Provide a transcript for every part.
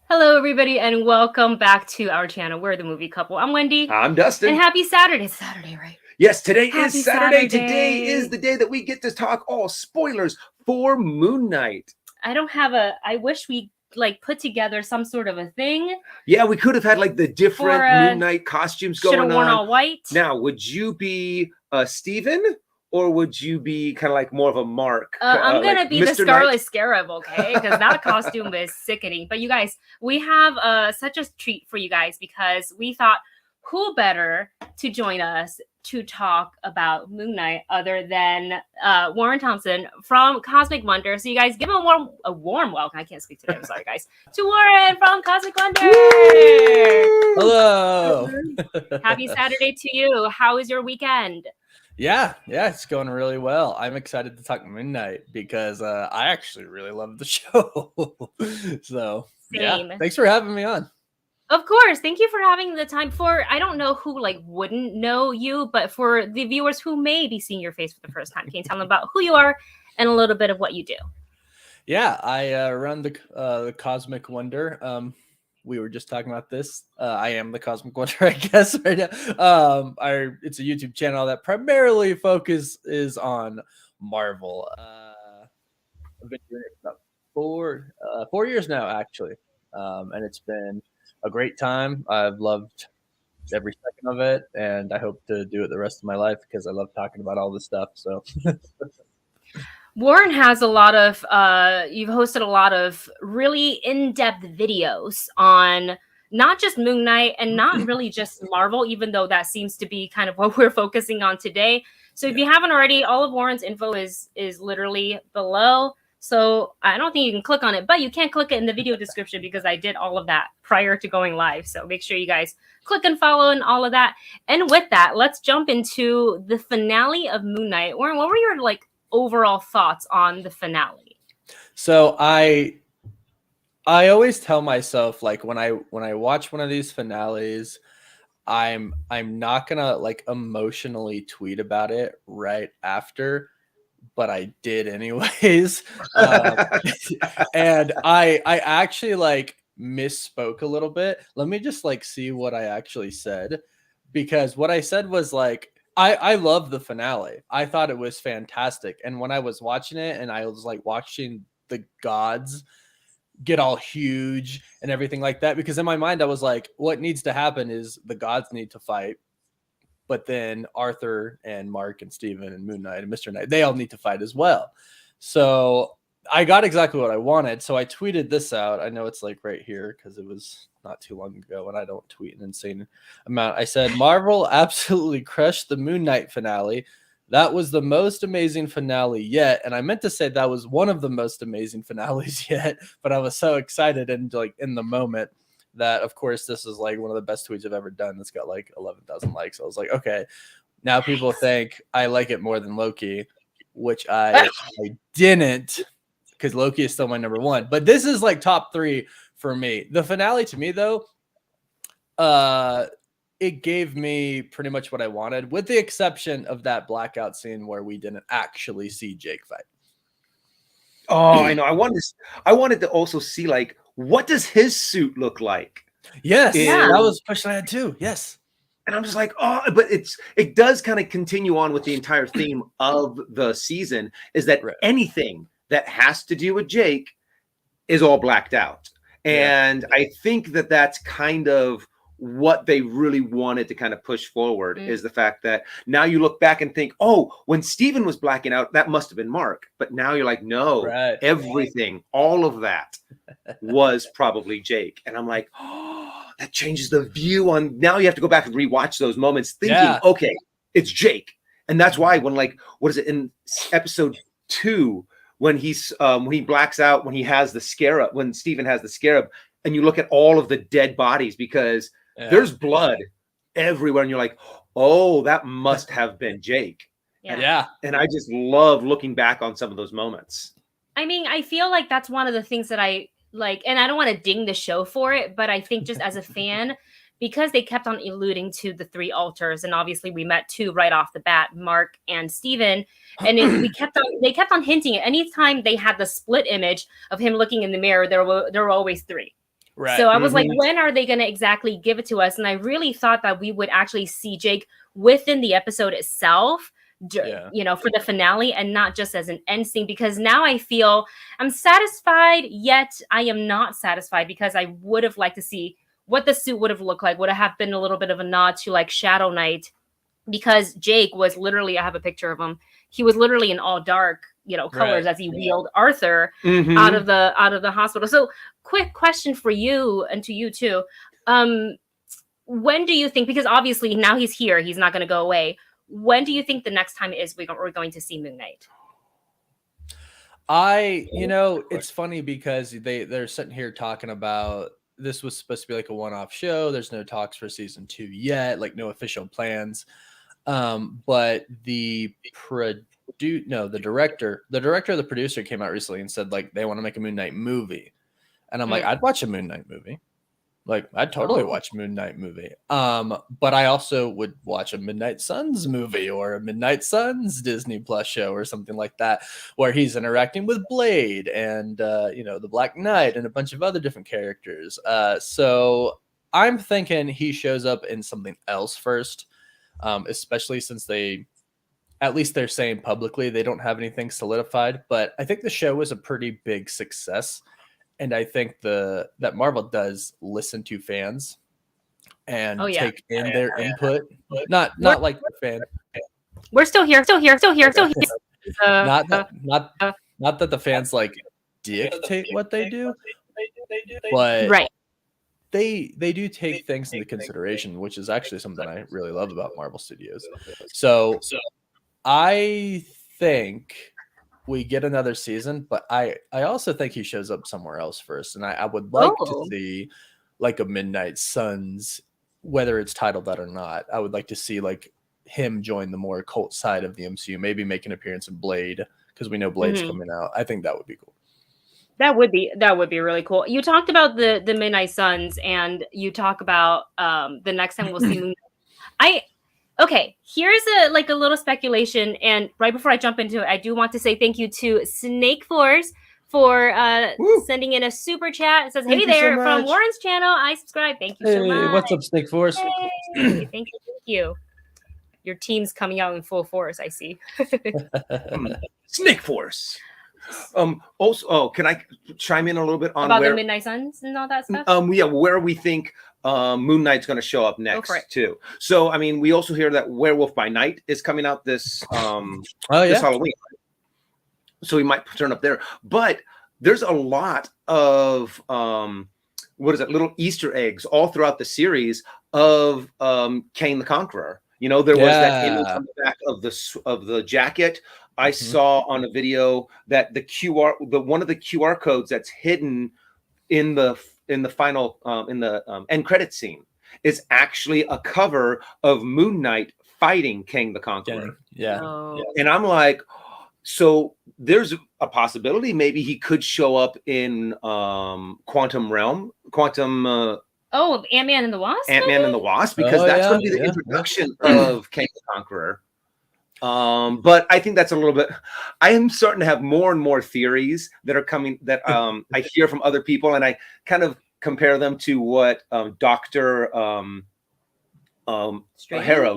Hello, everybody, and welcome back to our channel. We're the Movie Couple. I'm Wendy. I'm Dustin. And happy Saturday. It's Saturday, right? Yes, today Happy is Saturday. Saturday. Today is the day that we get to talk all spoilers for Moon Knight. I wish we put together some sort of a thing. Yeah, we could have had like the different Moon Knight costumes going on. Should have worn all white. Now, would you be Steven? Or would you be kind of like more of a Mark? I'm going to be Mr. the Scarlet Knight? Scarab, okay? Because that costume is sickening. But you guys, we have such a treat for you guys because we thought who better to join us to talk about Moon Knight other than Warren Thompson from Cosmic Wonder. So you guys give him a warm welcome. I can't speak today. I'm sorry, guys. To Warren from Cosmic Wonder. Hello. Happy Saturday to you. How is your weekend? Yeah, it's going really well. I'm excited to talk Moon Knight because I actually really love the show. So, Same. Yeah, thanks for having me on. Of course. Thank you for having the time. I don't know who wouldn't know you, but for the viewers who may be seeing your face for the first time, can you tell them about who you are and a little bit of what you do? Yeah, I run the Cosmic Wonder. We were just talking about this. I am the Cosmic Wonder, I guess, right now. It's a YouTube channel that primarily focuses on Marvel. I've been doing it about 4 years now, actually. And it's been a great time. I've loved every second of it, and I hope to do it the rest of my life because I love talking about all this stuff. So Warren has a lot of, you've hosted a lot of really in-depth videos on not just Moon Knight and not really just Marvel, even though that seems to be kind of what we're focusing on today. So if you haven't already, all of Warren's info is literally below. So I don't think you can click on it, but you can click it in the video description because I did all of that prior to going live. So make sure you guys click and follow and all of that. And with that, let's jump into the finale of Moon Knight. Warren, what were your overall thoughts on the finale? So I always tell myself when I watch one of these finales, I'm not gonna emotionally tweet about it right after, but I did anyways. And I actually misspoke a little bit. Let me just see what I actually said, because what I said was I love the finale. I thought it was fantastic. And when I was watching it and I was watching the gods get all huge and everything like that, because in my mind I was like, what needs to happen is the gods need to fight. But then Arthur and Mark and Steven and Moon Knight and Mr. Knight, they all need to fight as well. So I got exactly what I wanted. So I tweeted this out. I know it's right here because it was not too long ago, and I don't tweet an insane amount. I said, Marvel absolutely crushed the Moon Knight finale. That was the most amazing finale yet. And I meant to say that was one of the most amazing finales yet, but I was so excited and in the moment that, of course, this is one of the best tweets I've ever done. That's got 11,000 likes. I was like, okay, now people think I like it more than Loki, which I didn't, because Loki is still my number one. But this is top 3 for me. The finale to me, though, it gave me pretty much what I wanted, with the exception of that blackout scene where we didn't actually see Jake fight. Oh, I know. I wanted to also see what does his suit look like? Yes, that was a question I had too. Yes. And I'm just like, oh, but it does kind of continue on with the entire theme of the season, is that anything that has to do with Jake is all blacked out. And I think that that's kind of what they really wanted to kind of push forward, is the fact that now you look back and think, oh, when Steven was blacking out, that must have been Mark. But now you're like, no, everything, all of that was probably Jake. And I'm like, oh, that changes the view on, now you have to go back and rewatch those moments thinking, okay, it's Jake. And that's why when what is it in episode 2, when he blacks out, when he has the scarab, when Steven has the scarab, and you look at all of the dead bodies, because there's blood everywhere, and you're like, oh, that must have been Jake. Yeah. And I just love looking back on some of those moments. I mean, I feel like that's one of the things that I like, and I don't want to ding the show for it, but I think just as a fan, because they kept on alluding to the 3 altars, and obviously we met 2 right off the bat, Mark and Steven, and they kept on hinting it. Anytime they had the split image of him looking in the mirror, there were always 3. Right. So I was like, when are they going to exactly give it to us? And I really thought that we would actually see Jake within the episode itself, you know, for the finale, and not just as an end scene, because now I feel I'm satisfied, yet I am not satisfied, because I would have liked to see what the suit would have looked like. Would have been a little bit of a nod to like Shadow Knight, because Jake was literally, I have a picture of him. He was literally in all dark, you know, colors as he wheeled Arthur out of the hospital. So quick question for you, and to you too. When do you think, because obviously now he's here, he's not going to go away. When do you think the next time is we're going to see Moon Knight? You know, it's funny because they're sitting here talking about this was supposed to be like a one-off show. There's no talks for season 2 yet, like no official plans. But the director or the producer came out recently and said like they want to make a Moon Knight movie. And I'm like, I'd watch a Moon Knight movie. Like, I'd totally watch a Moon Knight movie. But I also would watch a Midnight Suns movie or a Midnight Suns Disney Plus show or something like that, where he's interacting with Blade and, you know, the Black Knight and a bunch of other different characters. So I'm thinking he shows up in something else first, especially since at least they're saying publicly they don't have anything solidified. But I think the show was a pretty big success. And I think that Marvel does listen to fans and take in their input. Not like the fan. We're still here. Not that the fans like dictate what they do, but they do take things into consideration, which is actually something I really love about Marvel Studios. So I think we get another season, but I also think he shows up somewhere else first. And I would like to see like a Midnight Suns, whether it's titled that or not. I would like to see like him join the more occult side of the MCU, maybe make an appearance in Blade, because we know Blade's coming out. I think that would be cool. That would be really cool. You talked about the Midnight Suns, and you talk about the next time we'll see Moon Knight. Okay, here's a little speculation, and right before I jump into it, I do want to say thank you to Snake Force for sending in a super chat. It says, "Hey there, from Warren's channel, I subscribe. Thank you so much." What's up, Snake Force? Hey, thank you. Your team's coming out in full force, I see. Snake Force. Also, can I chime in a little bit on about the Midnight Suns and all that stuff? Where we think Moon Knight's going to show up next too. So, I mean, we also hear that Werewolf by Night is coming out this this Halloween. So we might turn up there. But there's a lot of little Easter eggs all throughout the series of Kang the Conqueror. You know, there was that image on the back of the jacket. I saw on a video that one of the QR codes that's hidden in the final end credit scene is actually a cover of Moon Knight fighting Kang the Conqueror. Yeah. And I'm like, so there's a possibility maybe he could show up in Quantum Realm, Ant-Man and the Wasp? Ant-Man and the Wasp, because that's going to be the introduction of Kang the Conqueror. But I think that's a little bit, I am starting to have more and more theories that are coming that I hear from other people, and I kind of compare them to what Dr. Harrow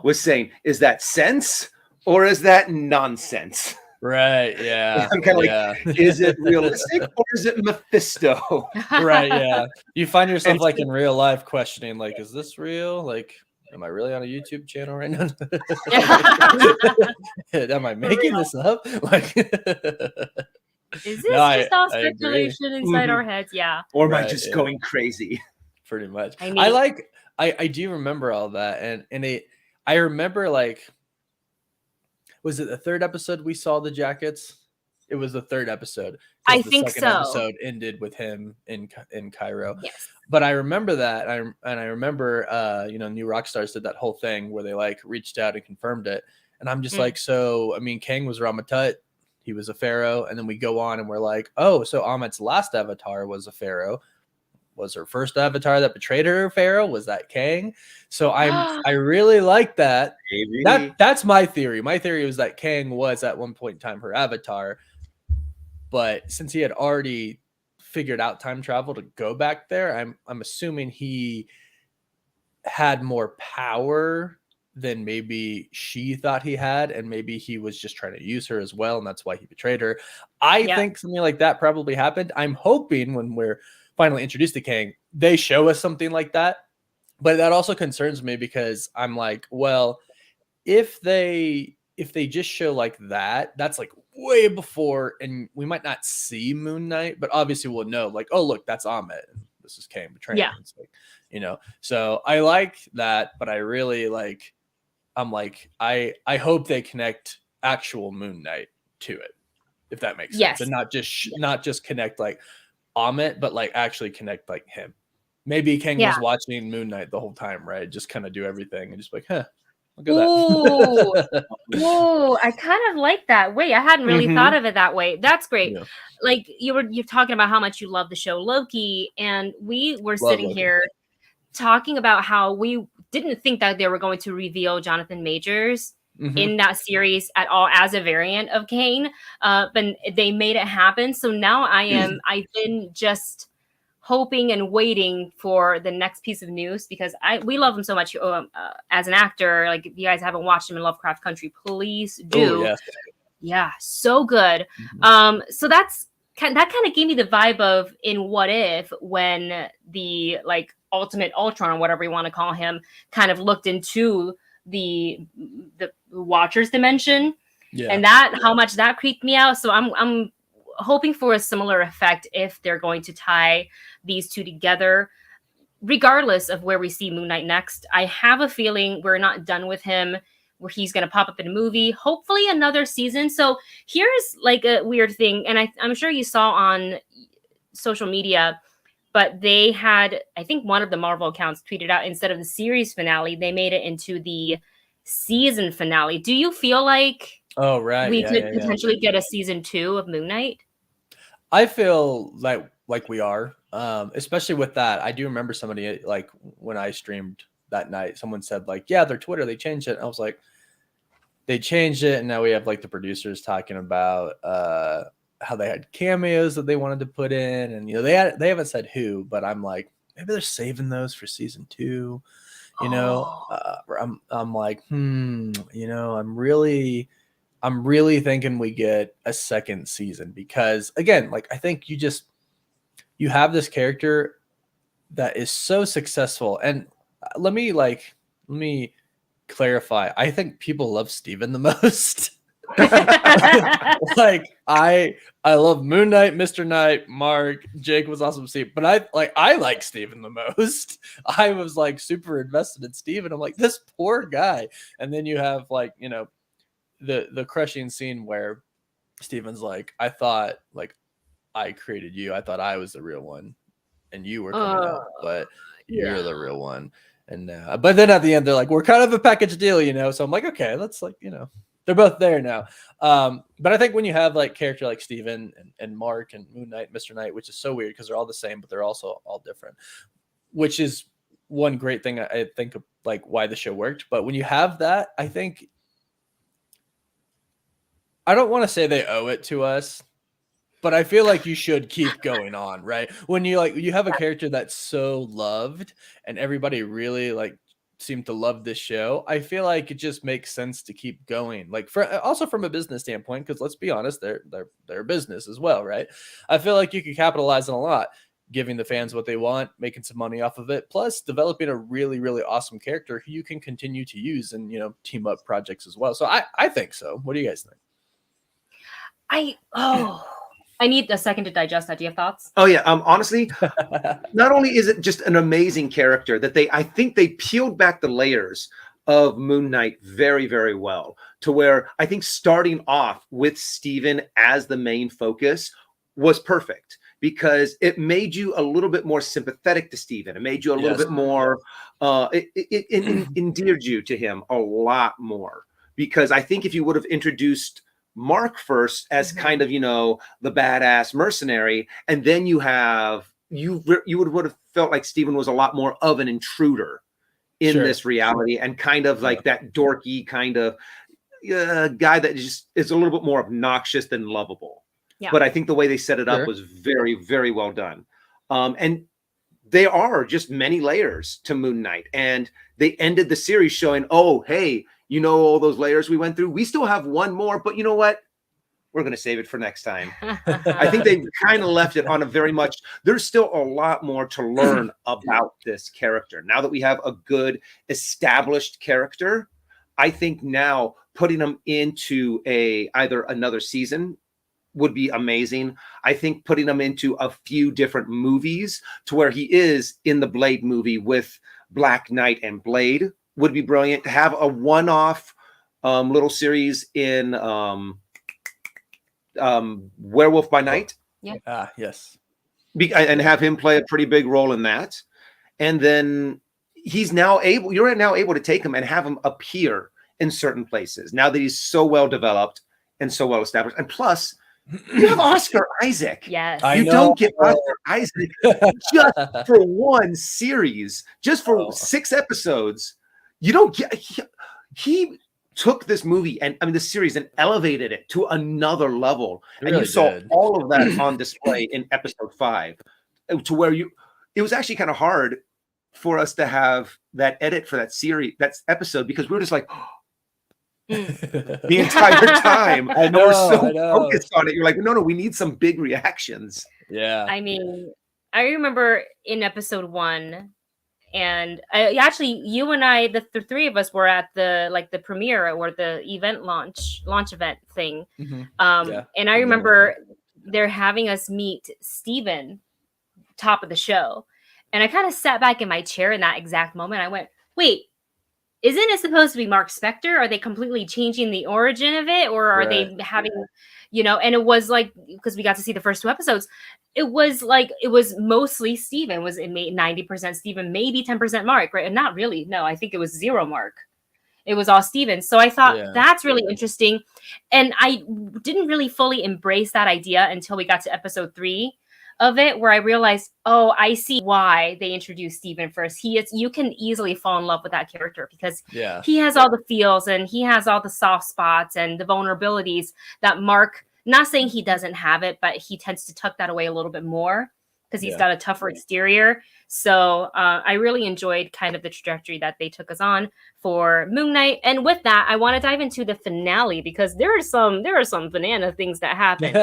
was saying. Is that sense or is that nonsense? Right. Yeah. I'm kind of like, is it realistic or is it Mephisto? Right. Yeah. You find yourself like in real life questioning, like, is this real? Like, am I really on a YouTube channel right now? Am I making this up? Like, is this just all speculation inside our heads? Yeah. Or am I just going crazy? Pretty much. I do remember all that, and I remember, like, was it the third episode we saw the jackets? It was the third episode. I think so. The second episode ended with him in Cairo. Yes. But I remember that. I remember, New Rockstars did that whole thing where they like reached out and confirmed it. And I'm just like, so, I mean, Kang was Ramatut. He was a pharaoh. And then we go on and we're like, oh, so Amit's last avatar was a pharaoh. Was her first avatar that betrayed her pharaoh? Was that Kang? So I really like that. Maybe. That's my theory. My theory was that Kang was at one point in time her avatar. But since he had already figured out time travel to go back there. I'm assuming he had more power than maybe she thought he had, and maybe he was just trying to use her as well, and that's why he betrayed her. I think something like that probably happened. I'm hoping when we're finally introduced to Kang, they show us something like that. But that also concerns me because I'm like, well, if they just show like that, that's like way before, and we might not see Moon Knight, but obviously we'll know, like, oh look, that's Ahmed, and this is Kang betraying him. It's like, you know, so I like that, but I really like, I'm like, I hope they connect actual Moon Knight to it, if that makes sense, and not just connect like Ahmed, but like actually connect like him. Maybe Kang was watching Moon Knight the whole time, right? Just kind of do everything and just like, look at that. Ooh, I kind of like that. Wait, I hadn't really thought of it that way. That's great. Yeah. Like you're talking about how much you love the show Loki, and we were sitting here talking about how we didn't think that they were going to reveal Jonathan Majors in that series at all as a variant of Kang, but they made it happen. So now I've been just hoping and waiting for the next piece of news, because we love him so much as an actor. Like, if you guys haven't watched him in Lovecraft Country, please do. Oh, yeah, so good. So that kind of gave me the vibe of in What If, when the like Ultimate Ultron, or whatever you want to call him, kind of looked into the Watcher's dimension, and how much that creeped me out. So I'm hoping for a similar effect if they're going to tie these two together, regardless of where we see Moon Knight next. I have a feeling we're not done with him, where he's going to pop up in a movie, hopefully another season. So here's like a weird thing, and I'm sure you saw on social media, but they had, I think one of the Marvel accounts tweeted out, instead of the series finale, they made it into the season finale. Do you feel like we could potentially get a season 2 of Moon Knight? I feel like we are, especially with that. I do remember somebody, like, when I streamed that night, someone said like, yeah, their Twitter, they changed it. And I was like, they changed it, and now we have like the producers talking about how they had cameos that they wanted to put in, and they haven't said who, but I'm like, maybe they're saving those for season 2. I'm like, I'm really thinking we get a second season, because again, like, I think you have this character that is so successful. And let me clarify. I think people love Steven the most. Like, I love Moon Knight, Mr. Knight, Mark, Jake was awesome to see, but I like Steven the most. I was like super invested in Steven. I'm like, this poor guy. And then you have like, the crushing scene where Steven's like, I thought like I created you. I thought I was the real one, and you were coming out, but you're the real one. And but then at the end, they're like, we're kind of a package deal, So I'm like, okay, let's like, they're both there now. But I think when you have like character like Steven and Mark and Moon Knight, Mr. Knight, which is so weird because they're all the same, but they're also all different, which is one great thing I think of, like, why the show worked. But when you have that, I think, I don't want to say they owe it to us, but I feel like you should keep going on, right? When you have a character that's so loved and everybody really like seem to love this show, I feel like it just makes sense to keep going. Like, also from a business standpoint, because let's be honest, they're a business as well, right? I feel like you could capitalize on a lot, giving the fans what they want, making some money off of it, plus developing a really, really awesome character who you can continue to use and team up projects as well. So I think so. What do you guys think? I need a second to digest that. Do you have thoughts? Oh yeah. Honestly, not only is it just an amazing character that I think they peeled back the layers of Moon Knight very, very well, to where I think starting off with Steven as the main focus was perfect, because it made you a little bit more sympathetic to Steven. It made you a little bit more, it endeared you to him a lot more, because I think if you would have introduced Mark first as kind of, the badass mercenary, and then you would have felt like Steven was a lot more of an intruder in this reality, and kind of like that dorky kind of guy that just is a little bit more obnoxious than lovable. Yeah. But I think the way they set it up was very, very well done. And there are just many layers to Moon Knight. And they ended the series showing, oh, hey, you know, all those layers we went through, we still have one more, but you know what? We're going to save it for next time. I think they kind of left it on a very much, there's still a lot more to learn about this character. Now that we have a good established character, I think now putting him into either another season would be amazing. I think putting him into a few different movies to where he is in the Blade movie with Black Knight and Blade would be brilliant. To have a one-off little series in Werewolf by Night. Yeah. Yes. And have him play a pretty big role in that. And then you're now able to take him and have him appear in certain places now that he's so well developed and so well established. And plus, you have Oscar Isaac. Yes. You don't get Oscar Isaac just for one series, just for 6 episodes. You don't get, he took this movie and the series and elevated it to another level. And you saw all of that on display in episode 5 to where it was actually kind of hard for us to have that edit for that series, that episode, because we were just like, the entire time. I know, we're so focused on it. You're like, no, we need some big reactions. Yeah. I mean, I remember in episode 1, and actually, you and I, the 3 of us, were at the premiere or the event launch event thing. Mm-hmm. And I remember they're having us meet Steven, top of the show, and I kind of sat back in my chair in that exact moment. I went, wait. Isn't it supposed to be Mark Spector? Are they completely changing the origin of it? Or are they having, and it was like, because we got to see the first 2 episodes, it was mostly Steven. It made 90% Steven, maybe 10% Mark, right? And not really. No, I think it was 0 Mark. It was all Steven. So I thought that's really interesting. And I didn't really fully embrace that idea until we got to episode 3 of it, where I realized, oh, I see why they introduced Steven first. You can easily fall in love with that character because he has all the feels and he has all the soft spots and the vulnerabilities that Mark, not saying he doesn't have it, but he tends to tuck that away a little bit more because he's got a tougher exterior. So I really enjoyed kind of the trajectory that they took us on for Moon Knight. And with that, I want to dive into the finale because there are some banana things that happen.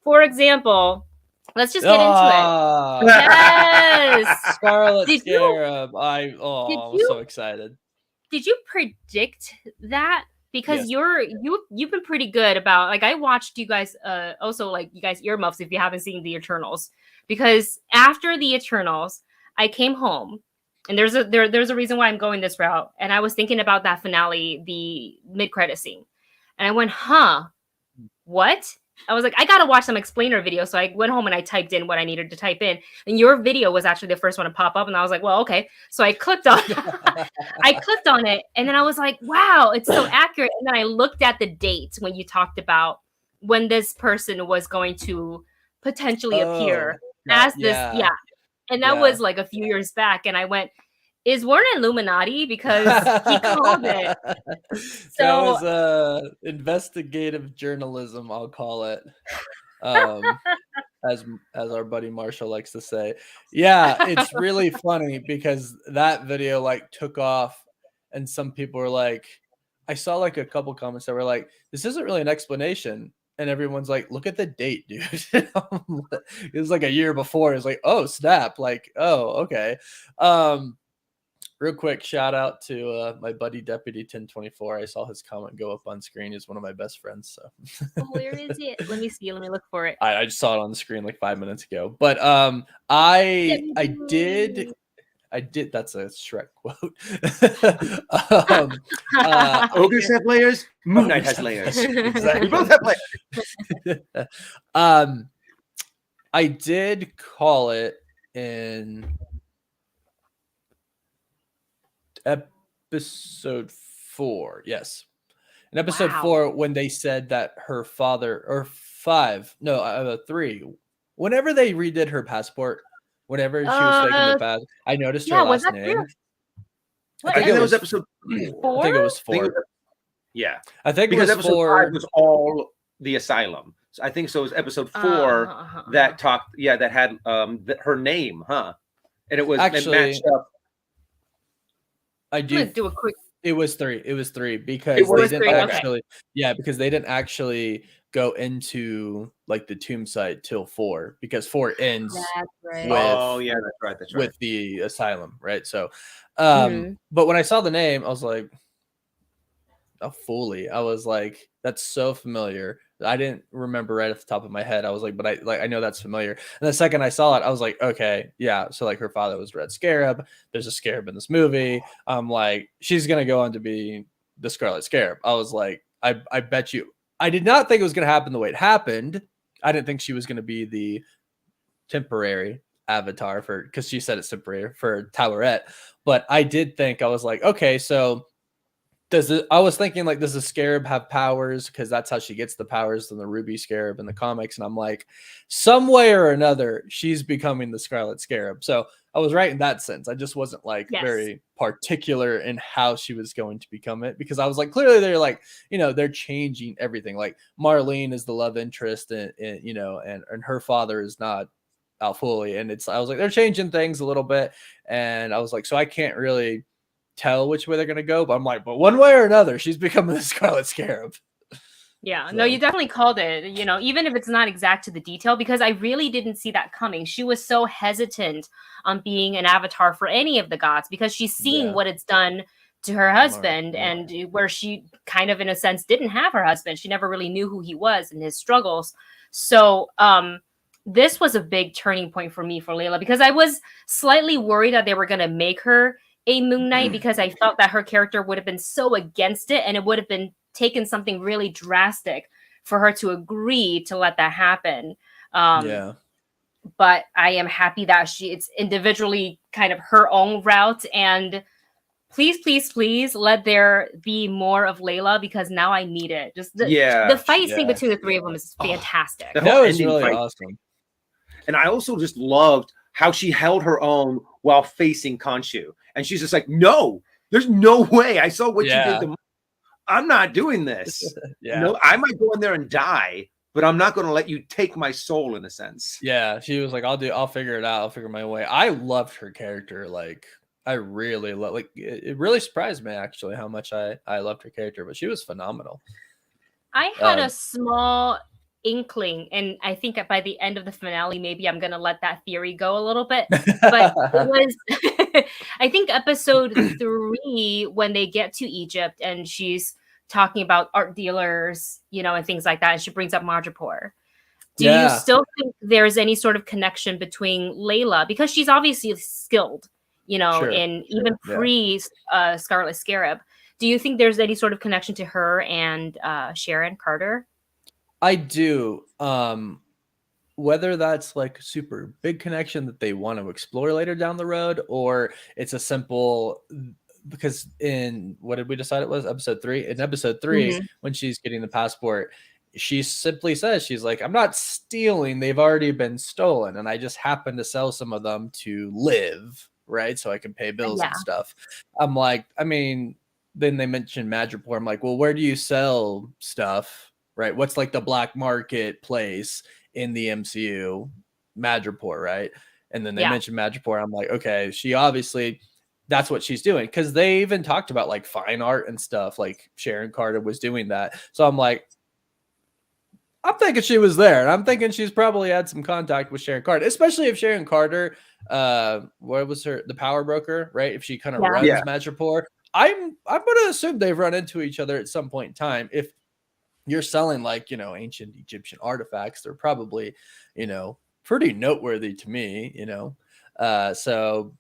For example, let's just get into it. Yes, Scarlet Scarab. I was so excited. Did you predict that? Because you've been pretty good about, like, I watched you guys also, like, you guys earmuffs if you haven't seen the Eternals, because after the Eternals I came home, and there's a reason why I'm going this route, and I was thinking about that finale, the mid-credit scene, and I went, what? I was like, I gotta watch some explainer video. So I went home and I typed in what I needed to type in. And your video was actually the first one to pop up. And I was like, well, okay. So I clicked on it. And then I was like, wow, it's so accurate. And then I looked at the date when you talked about when this person was going to potentially appear as this. Yeah. And that was like a few years back. And I went, is Warren Illuminati? Because he called it. So that was investigative journalism, I'll call it. As our buddy Marshall likes to say. Yeah, it's really funny because that video like took off and some people were like, I saw like a couple comments that were like, this isn't really an explanation. And everyone's like, look at the date, dude. It was like a year before. It's like, oh, snap. Like, oh, okay. Real quick shout out to my buddy Deputy 1024. I saw his comment go up on screen. He's one of my best friends. So where is it? Let me see. Let me look for it. I just saw it on the screen like 5 minutes ago. But I did. That's a Shrek quote. Ogres have layers. Moon Knight has layers. Exactly. We both have layers. I did call it in episode 4. Yes. In episode 4, when they said that her father, or 5, no, 3, whenever they redid her passport, whenever she was faking the pass, I noticed her last name. I think it was episode 4. I think it was 4. Yeah. I think because it was episode 4 5 was all the asylum. I think so. It was episode 4 that talked. Yeah, that had her name, huh? And it was actually it matched up. I'm gonna do a quick. It was 3. It was 3 because they didn't actually. Yeah, because they didn't actually go into like the tomb site till 4 because 4 ends. That's right. That's right. With the asylum, right? So, but when I saw the name, I was like, "Oh, Foley." I was like, "That's so familiar." I didn't remember right off the top of my head. I was like, but I know that's familiar. And the second I saw it, I was like, okay, yeah. So like her father was Red Scarab. There's a Scarab in this movie. I'm like, she's gonna go on to be the Scarlet Scarab. I was like, I bet you. I did not think it was gonna happen the way it happened. I didn't think she was gonna be the temporary avatar because she said it's temporary for Towerette. But I did think, I was like, okay, so I was thinking like, does the Scarab have powers? Because that's how she gets the powers in the Ruby Scarab in the comics. And I'm like, some way or another, she's becoming the Scarlet Scarab. So I was right in that sense. I just wasn't like very particular in how she was going to become it, because I was like, clearly they're like, they're changing everything. Like Marlene is the love interest, and her father is not Alfoli. And I was like, they're changing things a little bit. And I was like, so I can't really tell which way they're gonna go, but I'm like, but one way or another, she's becoming the Scarlet Scarab. Yeah, no, you definitely called it, even if it's not exact to the detail, because I really didn't see that coming. She was so hesitant on being an avatar for any of the gods because she's seen what it's done to her husband, and where she kind of, in a sense, didn't have her husband. She never really knew who he was and his struggles. So this was a big turning point for me for Layla, because I was slightly worried that they were going to make her a Moon Knight, because I felt that her character would have been so against it, and it would have been taken something really drastic for her to agree to let that happen. But I am happy that it's individually kind of her own route, and please let there be more of Layla, because now I need it. Just the fight scene between the three of them is fantastic. That was really awesome. And I also just loved how she held her own while facing Khonshu. And she's just like, no, there's no way. I saw what you did. I'm not doing this. No, I might go in there and die, but I'm not going to let you take my soul, in a sense. Yeah, she was like, I'll figure it out. I'll figure my way. I loved her character. Like, I really it really surprised me, actually, how much I loved her character, but she was phenomenal. I had a small inkling, and I think by the end of the finale, maybe I'm gonna let that theory go a little bit, but it was I think episode 3, when they get to Egypt and she's talking about art dealers, and things like that, and she brings up Madripoor. Do you still think there's any sort of connection between Layla, because she's obviously skilled, in even pre Scarlet Scarab? Do you think there's any sort of connection to her and Sharon Carter? I do. Whether that's like a super big connection that they want to explore later down the road, or it's a simple, because in what did we decide it was episode 3? In episode 3, when she's getting the passport, she simply says, she's like, I'm not stealing. They've already been stolen. And I just happen to sell some of them to live, right? So I can pay bills and stuff. I'm like, then they mentioned Madripoor. I'm like, well, where do you sell stuff? Right? What's like the black market place in the MCU? Madripoor, right? And then they mentioned Madripoor. I'm like, okay, she obviously, that's what she's doing. Because they even talked about like fine art and stuff. Like Sharon Carter was doing that. So I'm like, I'm thinking she was there. And I'm thinking she's probably had some contact with Sharon Carter, especially if Sharon Carter, what was the power broker, right? If she kind of runs Madripoor, I'm going to assume they've run into each other at some point in time. If you're selling like, ancient Egyptian artifacts, they're probably, pretty noteworthy to me, so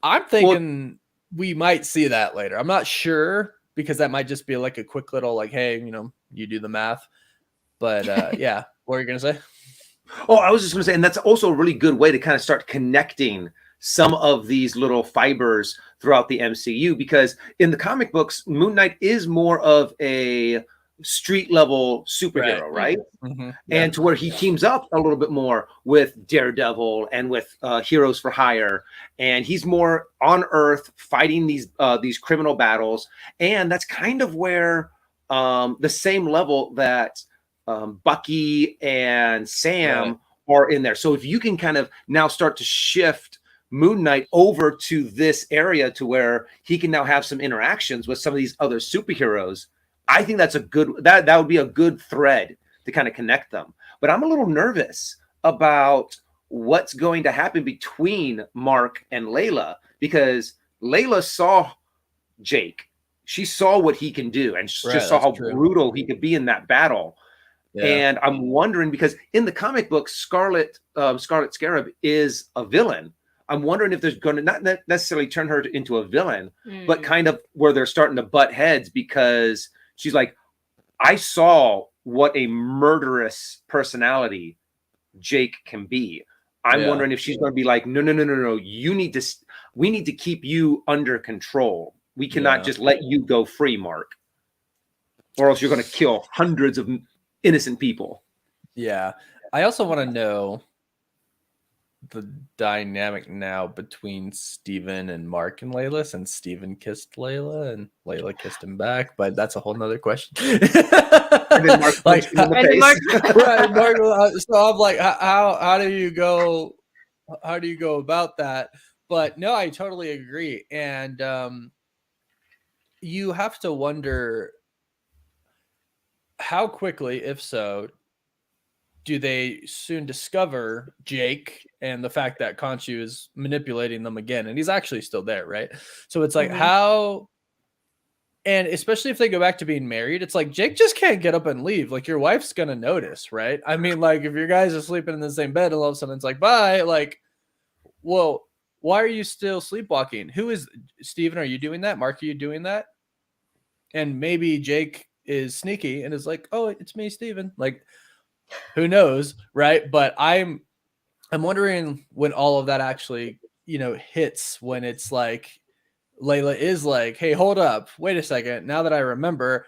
I'm thinking we might see that later. I'm not sure, because that might just be like a quick little, like, hey, you do the math, but what were you going to say? Oh, I was just going to say, and that's also a really good way to kind of start connecting some of these little fibers throughout the MCU, because in the comic books, Moon Knight is more of a street level superhero, right? And to where he teams up a little bit more with Daredevil and with Heroes for Hire, and he's more on Earth fighting these criminal battles. And that's kind of where the same level that Bucky and Sam are in there. So if you can kind of now start to shift Moon Knight over to this area to where he can now have some interactions with some of these other superheroes, I think that's a good, that would be a good thread to kind of connect them. But I'm a little nervous about what's going to happen between Mark and Layla, because Layla saw Jake. She saw what he can do, and she just saw how brutal he could be in that battle. Yeah. And I'm wondering, because in the comic book, Scarlet Scarab is a villain. I'm wondering if there's going to not necessarily turn her into a villain, but kind of where they're starting to butt heads, because she's like, I saw what a murderous personality Jake can be. I'm wondering if she's going to be like, no. We need to keep you under control. We cannot just let you go free, Mark, or else you're going to kill hundreds of innocent people. Yeah. I also want to know the dynamic now between Steven and Mark and Layla, since Steven kissed Layla and Layla kissed him back, but that's a whole nother question. And then Mark right, Mark, so I'm like, how do you go about that? But no, I totally agree. And you have to wonder how quickly, if so, do they soon discover Jake and the fact that Khonshu is manipulating them again, and he's actually still there, right? So it's like how, and especially if they go back to being married, it's like Jake just can't get up and leave. Like, your wife's gonna notice, right? I mean, like, if your guys are sleeping in the same bed and all of a sudden it's like, bye, like, well, why are you still sleepwalking? Who is Steven? Are you doing that? Mark, are you doing that? And maybe Jake is sneaky and is like, oh, it's me, Steven. Like, who knows, right? But I'm wondering when all of that actually, hits, when it's like Layla is like, hey, hold up, wait a second. Now that I remember,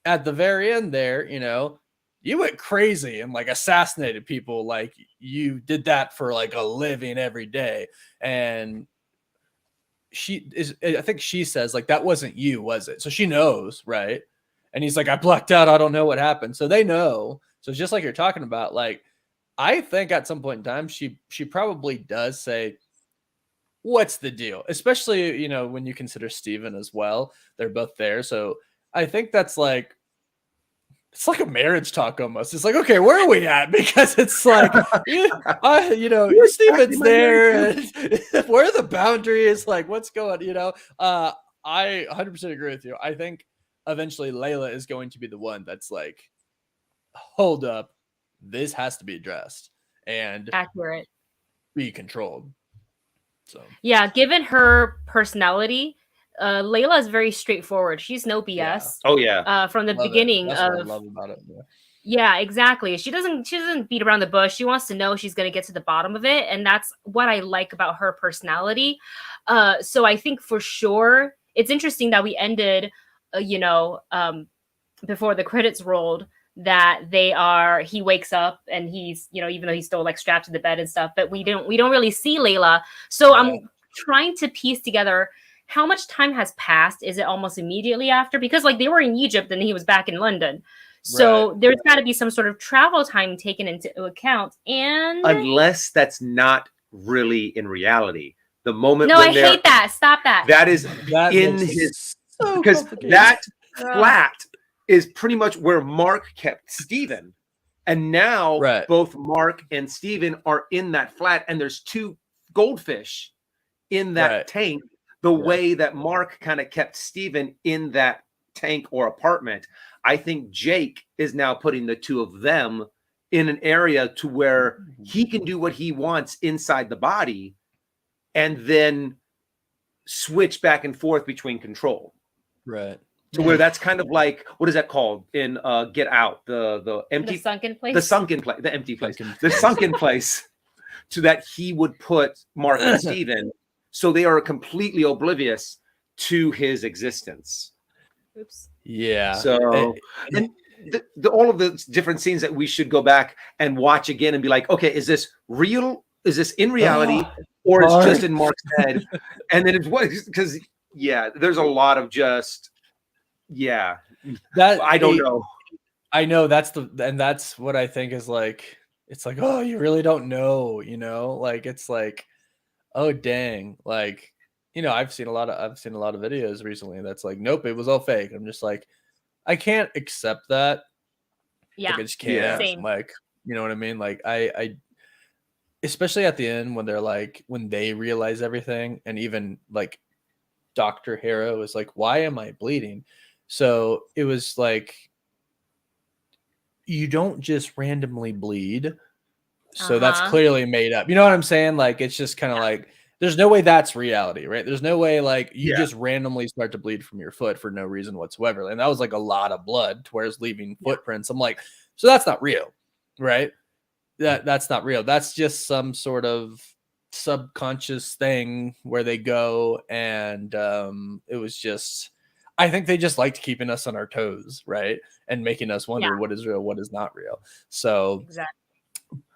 at the very end there, you went crazy and like assassinated people. Like, you did that for like a living every day. And I think she says, like, that wasn't you, was it? So she knows, right? And he's like, I blacked out. I don't know what happened. So they know. So just like you're talking about, like, I think at some point in time, she probably does say, what's the deal? Especially, when you consider Steven as well. They're both there. So I think that's like, it's like a marriage talk almost. It's like, okay, where are we at? Because it's like, Steven's there. And where are the boundaries? Like, what's going, I 100% agree with you. I think eventually Layla is going to be the one that's like, hold up, this has to be addressed and accurate, be controlled. So yeah, given her personality, Layla is very straightforward. She's no BS. Yeah. Oh yeah. From the beginning That's what I love about it. Yeah, exactly. She doesn't beat around the bush. She wants to know, she's going to get to the bottom of it, and that's what I like about her personality. So I think for sure it's interesting that we ended before the credits rolled, that he wakes up and he's, even though he's still like strapped to the bed and stuff, but we don't really see Layla. So I'm trying to piece together how much time has passed. Is it almost immediately after? Because like they were in Egypt and he was back in London. So there's got to be some sort of travel time taken into account. And unless that's not really in reality, the moment. No, I hate that. Stop that. That is in his, because that flat is pretty much where Mark kept Steven. And now both Mark and Steven are in that flat, and there's 2 goldfish in that tank, the way that Mark kind of kept Steven in that tank or apartment. I think Jake is now putting the 2 of them in an area to where he can do what he wants inside the body and then switch back and forth between control. Right. To where that's kind of like, what is that called in Get Out? The empty, the sunken place, the empty place, the sunken place, so that he would put Mark and Steven, so they are completely oblivious to his existence. Oops. Yeah. So and all of the different scenes that we should go back and watch again and be like, okay, is this real? Is this in reality, or it's just in Mark's head? And then it's what, because there's a lot of just. Yeah, that I don't know. I know that's what I think is like. It's like, oh, you really don't know, like it's like, oh dang, like, I've seen a lot of videos recently that's like, nope, it was all fake. I'm just like, I can't accept that. Yeah. Like I just can't. Same. Like, you know what I mean? Like I especially at the end when they're like, when they realize everything, and even like Dr. Harrow is like, why am I bleeding? So it was like, you don't just randomly bleed. So that's clearly made up. You know what I'm saying? Like, it's just kind of like, there's no way that's reality, right? There's no way like you just randomly start to bleed from your foot for no reason whatsoever. And that was like a lot of blood, whereas leaving footprints. I'm like, so that's not real, right? That's not real. That's just some sort of subconscious thing where they go, and it was just, I think they just liked keeping us on our toes, right? And making us wonder what is real, what is not real. So exactly.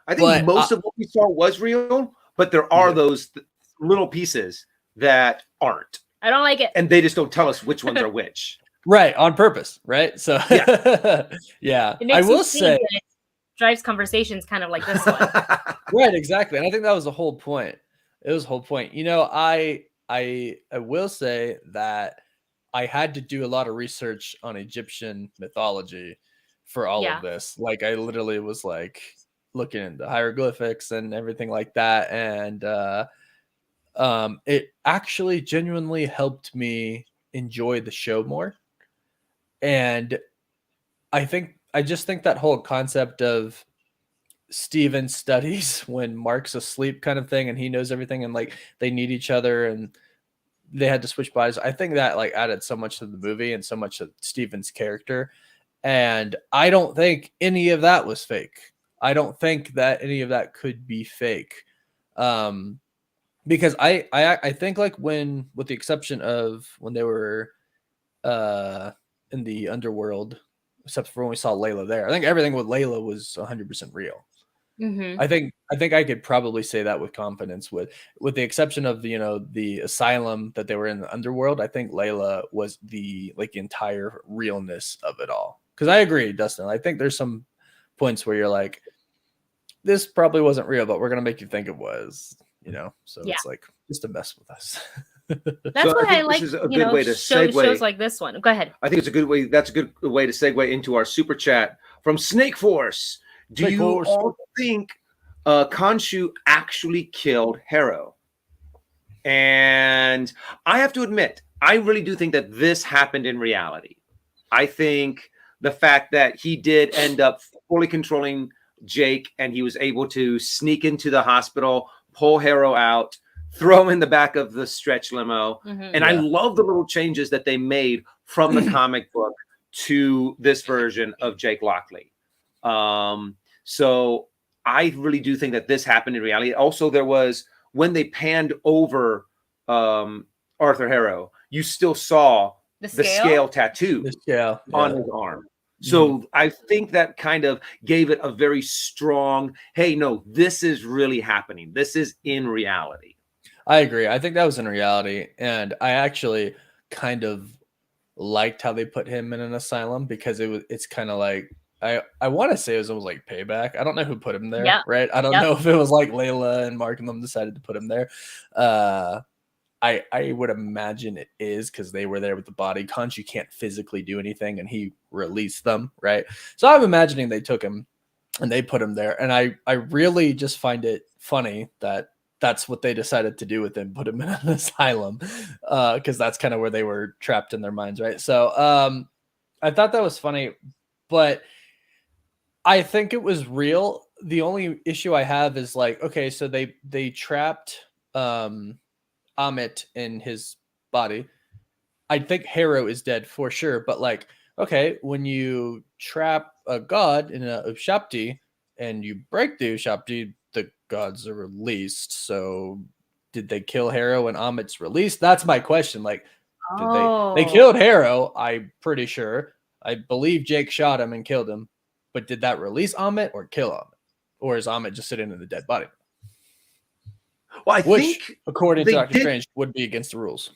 I think most of what we saw was real, but there are those little pieces that aren't. I don't like it. And they just don't tell us which ones are which. Right, on purpose, right? So yeah. It makes I will say it drives conversations kind of like this one. Right, exactly. And I think that was the whole point. It was the whole point. I will say that I had to do a lot of research on Egyptian mythology for all of this. Like I literally was like looking into hieroglyphics and everything like that. And it actually genuinely helped me enjoy the show more. And I just think that whole concept of Steven studies when Mark's asleep kind of thing, and he knows everything, and like they need each other and they had to switch bodies. I think that like added so much to the movie and so much to Steven's character. And I don't think any of that was fake. I don't think that any of that could be fake. Because I think like when, with the exception of when they were in the underworld, except for when we saw Layla there, I think everything with Layla was 100% real. Mm-hmm. I think I could probably say that with confidence, with the exception of the asylum that they were in the underworld. I think Layla was the like entire realness of it all. Because I agree, Dustin. I think there's some points where you're like, this probably wasn't real, but we're gonna make you think it was. So it's like just to mess with us. That's why I like, a good way to segue. Shows like this one. Go ahead. I think it's a good way. That's a good way to segue into our super chat from Snake Force. Do you all think Khonshu actually killed Harrow? And I have to admit, I really do think that this happened in reality. I think the fact that he did end up fully controlling Jake, and he was able to sneak into the hospital, pull Harrow out, throw him in the back of the stretch limo. And I love the little changes that they made from the comic book to this version of Jake Lockley. So I really do think that this happened in reality. Also, there was, when they panned over Arthur Harrow, you still saw the scale tattoo on his arm. So I think that kind of gave it a very strong, hey, no, this is really happening. This is in reality. I agree. I think that was in reality. And I actually kind of liked how they put him in an asylum, because it's kind of like, I want to say it was almost like payback. I don't know who put him there, right? I don't know if it was like Layla and Mark and them decided to put him there. I would imagine it is, because they were there with the body. Khonshu can't physically do anything, and he released them, right? So I'm imagining they took him and they put him there. And I really just find it funny that that's what they decided to do with him, put him in an asylum, because that's kind of where they were trapped in their minds, right? So I thought that was funny, but I think it was real. The only issue I have is like, okay, so they trapped Amit in his body. I think Harrow is dead for sure, but like, okay, when you trap a god in a Ushabti and you break the Ushabti, the gods are released. So did they kill Harrow and Amit's released? That's my question. Like, did they killed Harrow, I'm pretty sure. I believe Jake shot him and killed him, but did that release Amit or kill Amit? Or is Amit just sitting in the dead body? Well, I Which, think, according to Doctor Strange, would be against the rules.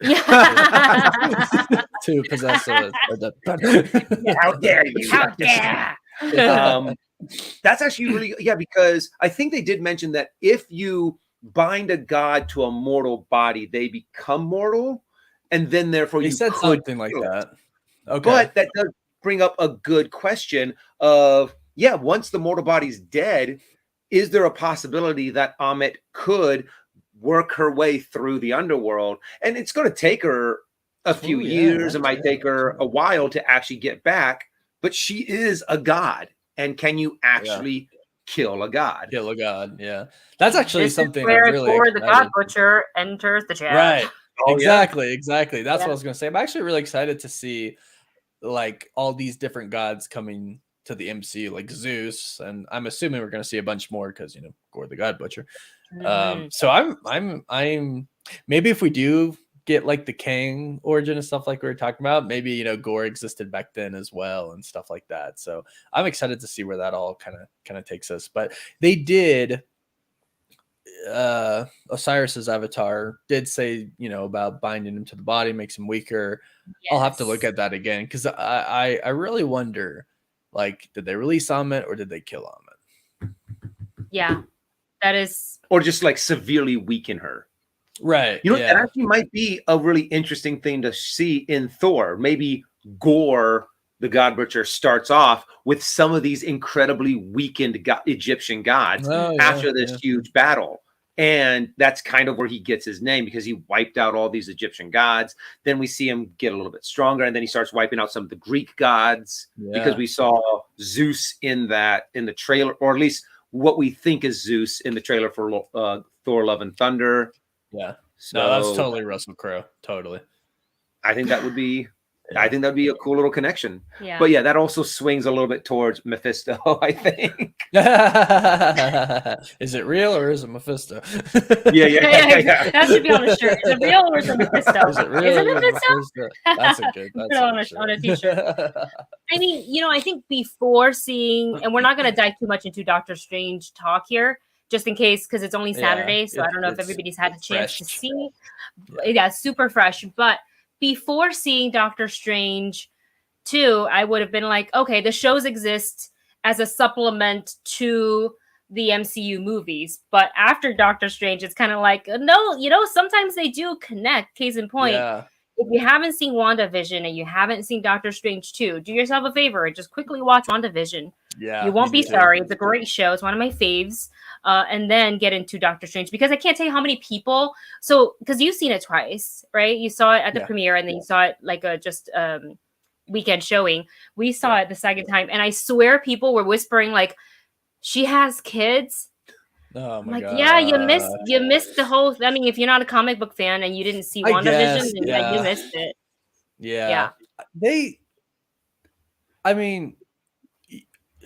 Yeah. To possess a How dare you? How dare? That's actually really, yeah, because I think they did mention that if you bind a god to a mortal body, they become mortal, and then therefore They you said could something like kill it. that. Okay. But that does bring up a good question of, yeah, once the mortal body's dead, is there a possibility that Amit could work her way through the underworld? And it's going to take her a few years. It might take her a while to actually get back, but she is a god. And can you actually kill a god? Kill a god, yeah. That's actually This something is where I'm really Thor the excited. God Butcher enters the chat. Right. Oh, exactly. That's Yeah. what I was gonna say. I'm actually really excited to see like all these different gods coming to the MCU, like Zeus, and I'm assuming we're gonna see a bunch more because you know Gore the God Butcher. So I'm maybe if we do get like the Kang origin and stuff like we were talking about, maybe you know Gore existed back then as well and stuff like that. So I'm excited to see where that all kind of takes us. But they did Osiris's avatar did say, you know, about binding him to the body makes him weaker. Yes. I'll have to look at that again because I really wonder, like, did they release Amit or did they kill Amit? Yeah, that is, or just like severely weaken her. Right. You know, that actually might be a really interesting thing to see in Thor. Maybe Gore, the God Butcher, starts off with some of these incredibly weakened Egyptian gods after this huge battle. And that's kind of where he gets his name because he wiped out all these Egyptian gods. Then we see him get a little bit stronger, and then he starts wiping out some of the Greek gods because we saw Zeus in the trailer, or at least what we think is Zeus in the trailer for Thor: Love and Thunder. Yeah. So no, that's totally Russell Crowe. Totally. I think that would be I think that'd be a cool little connection. yeah. But yeah, that also swings a little bit towards Mephisto, I think. Is it real or is it Mephisto? Yeah. That should be on a shirt. Is it real or is it Mephisto? Is it real? Is it Mephisto? That's a good. That's on a t-shirt. I mean, you know, I think before seeing, and we're not going to dive too much into Doctor Strange talk here, just in case, because it's only Saturday, so I don't know if everybody's had a chance to see. Yeah, super fresh. But before seeing Doctor Strange 2, I would have been like, okay, the shows exist as a supplement to the MCU movies. But after Doctor Strange, it's kind of like, no, you know, sometimes they do connect. Case in point, if you haven't seen WandaVision and you haven't seen Doctor Strange 2, do yourself a favor and just quickly watch WandaVision. Yeah, you won't be sorry. It's a great show. It's one of my faves. And then get into Doctor Strange, because I can't tell you how many people. So, because you've seen it twice, right? You saw it at the premiere, and then you saw it like a just weekend showing. We saw it the second time, and I swear people were whispering like, "She has kids." Oh my like, God. yeah, you missed the whole. I mean, if you're not a comic book fan and you didn't see WandaVision, then you missed it. Yeah. I mean,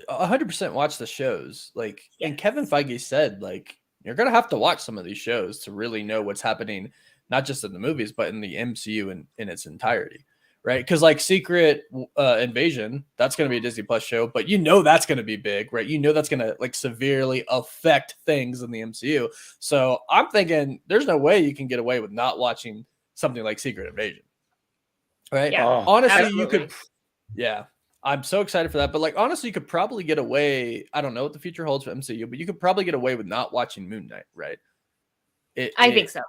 100% watch the shows. Like, and Kevin Feige said, like, you're gonna have to watch some of these shows to really know what's happening, not just in the movies, but in the MCU in its entirety, right? Because like Secret Invasion, that's gonna be a Disney Plus show, but you know that's gonna be big, right? You know that's gonna like severely affect things in the MCU. So I'm thinking there's no way you can get away with not watching something like Secret Invasion, right? Yeah. Honestly, absolutely. you could, I'm so excited for that. But like, honestly, you could probably get away. I don't know what the future holds for MCU, but you could probably get away with not watching Moon Knight, right? I think so.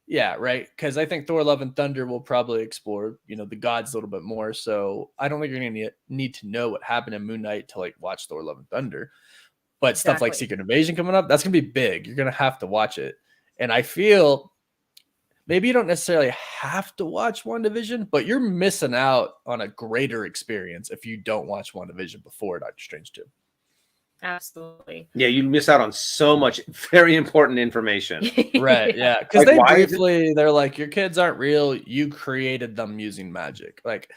Yeah, right. Because I think Thor: Love and Thunder will probably explore, you know, the gods a little bit more. So I don't think you're gonna need to know what happened in Moon Knight to like watch Thor: Love and Thunder. But stuff like Secret Invasion coming up, that's gonna be big. You're gonna have to watch it. And I feel maybe you don't necessarily have to watch WandaVision, but you're missing out on a greater experience if you don't watch WandaVision before Doctor Strange 2. Absolutely. Yeah, you miss out on so much very important information. Right, yeah. Because like, they're like, your kids aren't real. You created them using magic. Like,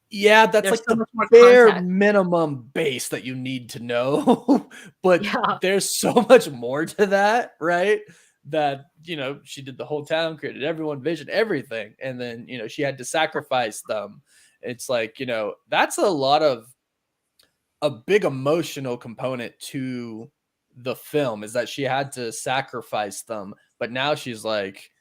yeah, that's there's like the bare minimum base that you need to know. But there's so much more to that, right? That, you know, she did the whole town, created everyone, vision, everything. And then, you know, she had to sacrifice them. It's like, you know, that's a big emotional component to the film, is that she had to sacrifice them. But now she's like,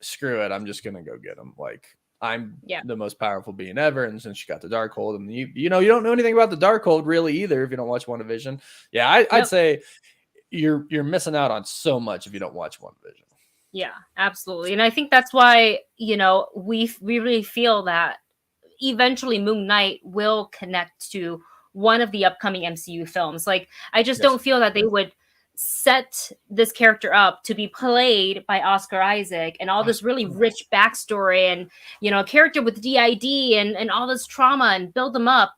screw it, I'm just gonna go get him. Like, I'm the most powerful being ever, and since you got the Darkhold, and you know you don't know anything about the Darkhold really either if you don't watch WandaVision. Yeah, I'd say you're missing out on so much if you don't watch WandaVision. Yeah, absolutely. And I think that's why, you know, we really feel that eventually Moon Knight will connect to one of the upcoming MCU films. Like, I just don't feel that they would set this character up to be played by Oscar Isaac and all this really rich backstory and, you know, a character with DID and all this trauma and build them up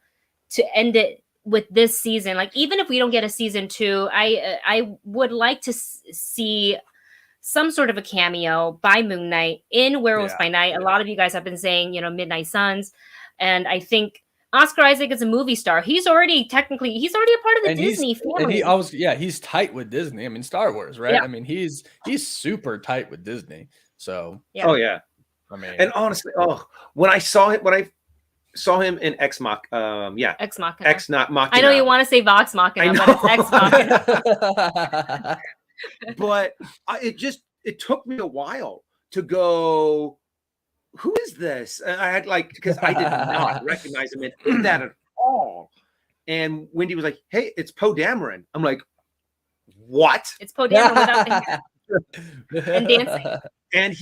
to end it with this season. Like, even if we don't get a season 2, I would like to see some sort of a cameo by Moon Knight in Werewolves by Night. A lot of you guys have been saying, you know, Midnight Suns. And I think Oscar Isaac is a movie star. He's already a part of the Disney family. And he's tight with Disney. I mean, Star Wars, right? Yeah. I mean, he's super tight with Disney. So oh yeah. I mean, and honestly, when I saw him in Ex Machina. Ex Machina. Ex not Machina. I know you want to say Vox Machina, but it's Ex Machina. But it took me a while to go, who is this? And I had because I did not recognize him in that at all. And Wendy was like, "Hey, it's Poe Dameron." I'm like, "What?" It's Poe Dameron without the hair and dancing. And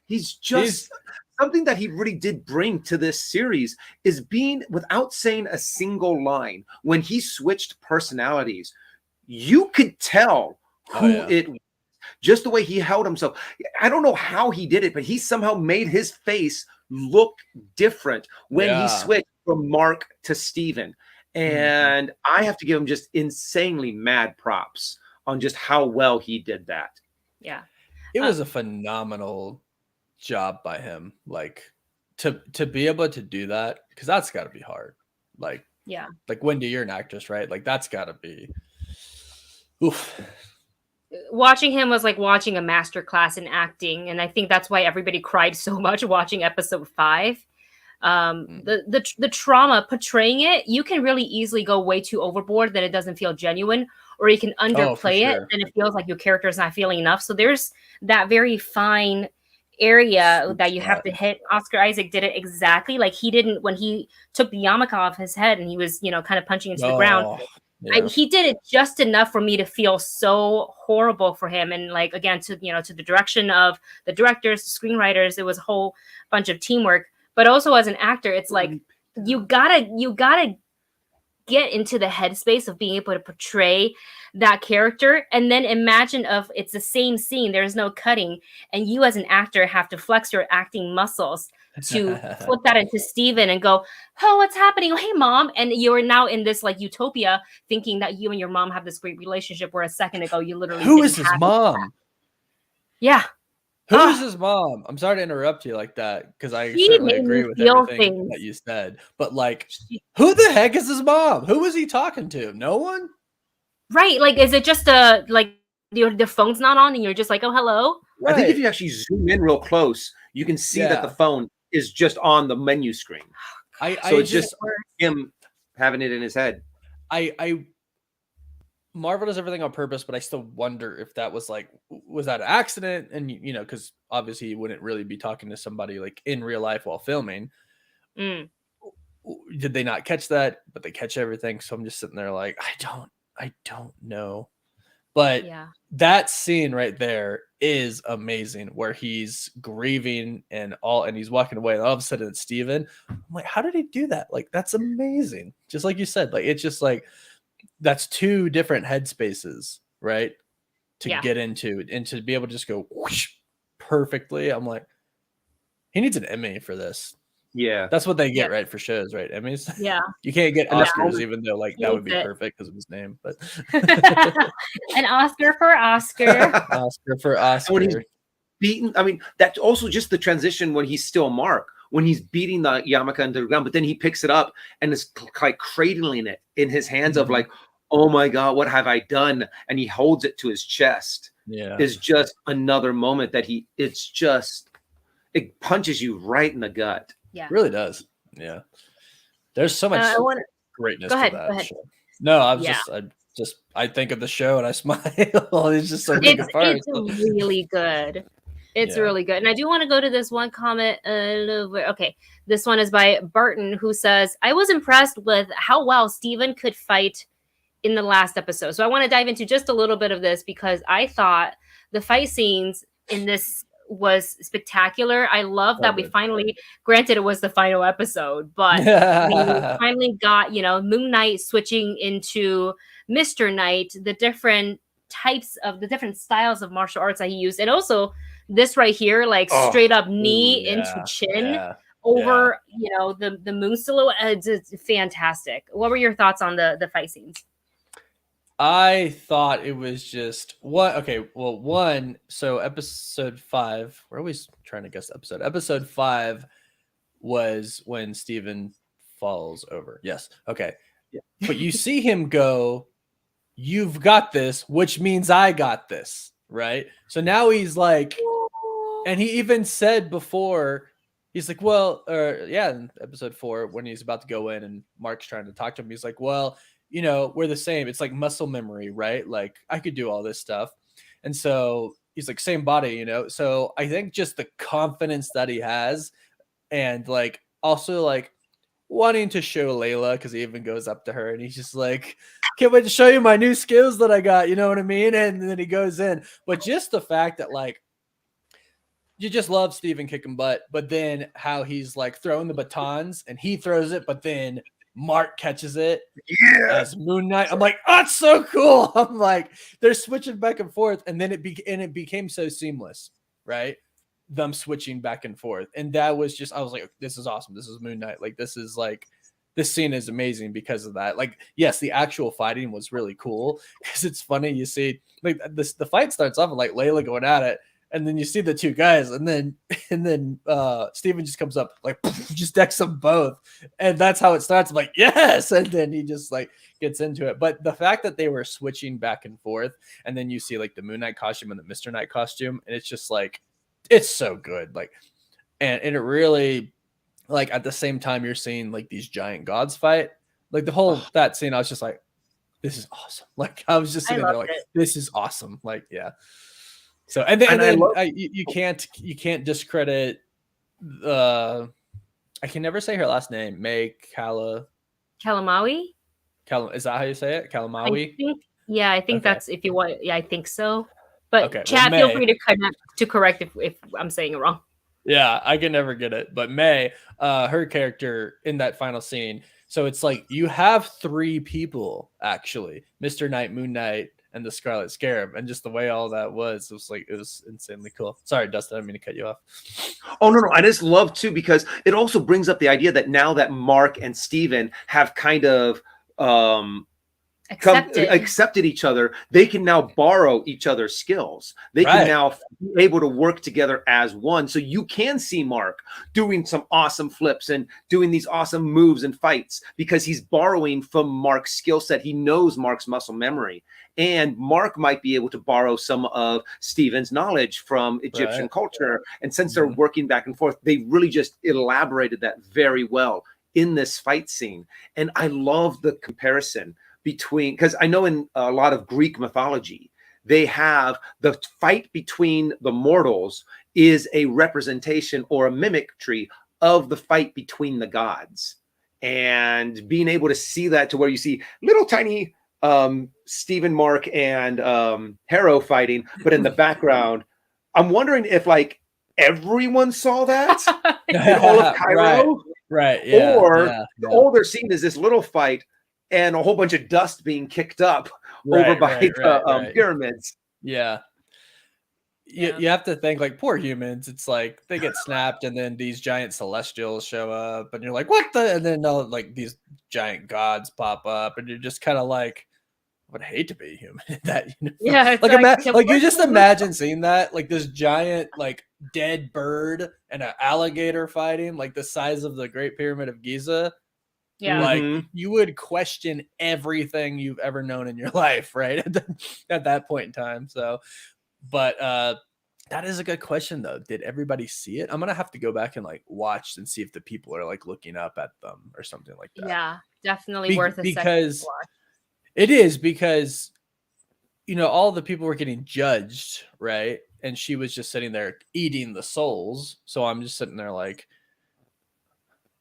he's just something that he really did bring to this series is being, without saying a single line, when he switched personalities, you could tell who it was. Just the way he held himself. I don't know how he did it, but he somehow made his face look different when he switched from Mark to Steven. And I have to give him just insanely mad props on just how well he did that. Yeah. It was a phenomenal job by him. Like, to be able to do that, because that's got to be hard. Like, Wendy, you're an actress, right? Like, that's got to be oof. Watching him was like watching a master class in acting, and I think that's why everybody cried so much watching episode 5. The trauma portraying it, you can really easily go way too overboard that it doesn't feel genuine, or you can underplay it and it feels like your character is not feeling enough. So there's that very fine area that you have to hit. Oscar Isaac did it exactly. Like, he didn't, when he took the yarmulke off his head and he was, you know, kind of punching into the ground. He did it just enough for me to feel so horrible for him. And like, again, to the direction of the directors, the screenwriters, it was a whole bunch of teamwork. But also as an actor, it's like you gotta get into the headspace of being able to portray that character, and then imagine if it's the same scene, there's no cutting, and you as an actor have to flex your acting muscles to flip that into Steven and go, "Oh, what's happening? Oh, hey, mom." And you're now in this like utopia thinking that you and your mom have this great relationship, where a second ago you literally who is his mom? Yeah. Who is his mom? I'm sorry to interrupt you like that, because I certainly agree with everything that you said. But like, who the heck is his mom? Who is he talking to? No one? Right. Like, is it just the phone's not on and you're just like, "Oh, hello"? Right. I think if you actually zoom in real close, you can see that the phone is just on the menu screen. So it's just him having it in his head. Marvel does everything on purpose, but I still wonder if that was that an accident? And you know, because obviously you wouldn't really be talking to somebody like in real life while filming. Did they not catch that? But they catch everything. So I'm just sitting there like, I don't know. But that scene right there is amazing, where he's grieving and he's walking away, and all of a sudden it's Steven. I'm like, how did he do that? Like, that's amazing. Just like you said, like, it's just like, that's two different headspaces, right? To get into, and to be able to just go whoosh, perfectly. I'm like, he needs an Emmy for this. Yeah, that's what they get, right? For shows, right? Emmys. Yeah, you can't get Oscars, even though like that would be perfect because of his name. But an Oscar for Oscar. Oscar for Oscar. When he's beaten, I mean, that's also just the transition when he's still Mark, when he's beating the yarmulke into the ground, but then he picks it up and is like cradling it in his hands of like, "Oh my God, what have I done?" And he holds it to his chest. Yeah, is just another moment that it punches you right in the gut. Yeah, it really does. Yeah, there's so much greatness to that. Go ahead. Show. No, I think of the show and I smile. It's just so big apart. It's really good. It's really good. And I do want to go to this one comment. Okay. This one is by Barton, who says, I was impressed with how well Steven could fight in the last episode. So I want to dive into just a little bit of this because I thought the fight scenes in this was spectacular. I love that we finally, granted it was the final episode, but we finally got, Moon Knight switching into Mr. Knight, the different styles of martial arts that he used. And also this right here, like straight up knee into chin over, the moon silhouette. It's fantastic. What were your thoughts on the fight scenes? I thought it was just what? Okay, well, one. So episode 5. We're always trying to guess the episode. Episode 5 was when Steven falls over. Yes. Okay. Yeah. But you see him go, "You've got this," which means I got this, right? So now he's like, and he even said before, he's like, well, in episode 4 when he's about to go in and Mark's trying to talk to him, he's like, well, we're the same. It's like muscle memory, right? Like I could do all this stuff. And so he's like, same body, So I think just the confidence that he has and like also like wanting to show Layla, because he even goes up to her and he's just like, can't wait to show you my new skills that I got. You know what I mean? And then he goes in. But just the fact that like, you just love Steven kicking butt, but then how he's like throwing the batons and he throws it, but then Mark catches it as Moon Knight. I'm like, oh, it's so cool. I'm like, they're switching back and forth, and then it became so seamless, right? Them switching back and forth, and that was just, I was like, this is awesome. This is Moon Knight. Like, this scene is amazing because of that. Like, yes, the actual fighting was really cool because it's funny. You see, like the fight starts off with like Layla going at it. And then you see the two guys, and then Steven just comes up, like, just decks them both. And that's how it starts. I'm like, yes. And then he just like gets into it. But the fact that they were switching back and forth, and then you see like the Moon Knight costume and the Mr. Knight costume, and it's just like, it's so good. Like, and it really, like, at the same time, you're seeing like these giant gods fight. Like the whole, that scene, I was just like, this is awesome. Like, I was just sitting there like, this is awesome. Like, yeah. So and then you can't discredit I can never say her last name. May Kalamaui? Is that how you say it? Kalamaui? I think that's if you want. Yeah, I think so. But Chad, feel free to correct if I'm saying it wrong. Yeah, I can never get it. But May, her character in that final scene. So it's like you have 3 people actually: Mr. Knight, Moon Knight, and the Scarlet Scarab, and just the way all that was, it was insanely cool. Sorry, Dustin, I didn't mean to cut you off. Oh, no. I just love too, because it also brings up the idea that now that Mark and Steven have kind of accepted each other, they can now borrow each other's skills. They can now be able to work together as one. So you can see Mark doing some awesome flips and doing these awesome moves and fights because he's borrowing from Mark's skill set. He knows Mark's muscle memory. And Mark might be able to borrow some of Steven's knowledge from Egyptian culture. And since they're working back and forth, they really just elaborated that very well in this fight scene. And I love the comparison between, because I know in a lot of Greek mythology, they have the fight between the mortals is a representation or a mimicry of the fight between the gods. And being able to see that to where you see little tiny Steven, Mark, and Harrow fighting, but in the background, I'm wondering if like everyone saw that in all of Cairo, right? Yeah, or all they're seeing is this little fight and a whole bunch of dust being kicked up over by the pyramids. Yeah. You have to think like poor humans. It's like they get snapped, and then these giant celestials show up, and you're like, "What the?" And then like these giant gods pop up, and you're just kind of like, "I would hate to be human." That yeah, like you just imagine seeing that, like this giant like dead bird and an alligator fighting, like the size of the Great Pyramid of Giza. Yeah, like you would question everything you've ever known in your life, right? At that point in time. So. But that is a good question, though. Did everybody see it? I'm gonna have to go back and like watch and see if the people are like looking up at them or something like that. Yeah, definitely worth a because second watch. It is because all the people were getting judged, right? and she was just sitting there eating the souls. So I'm just sitting there like,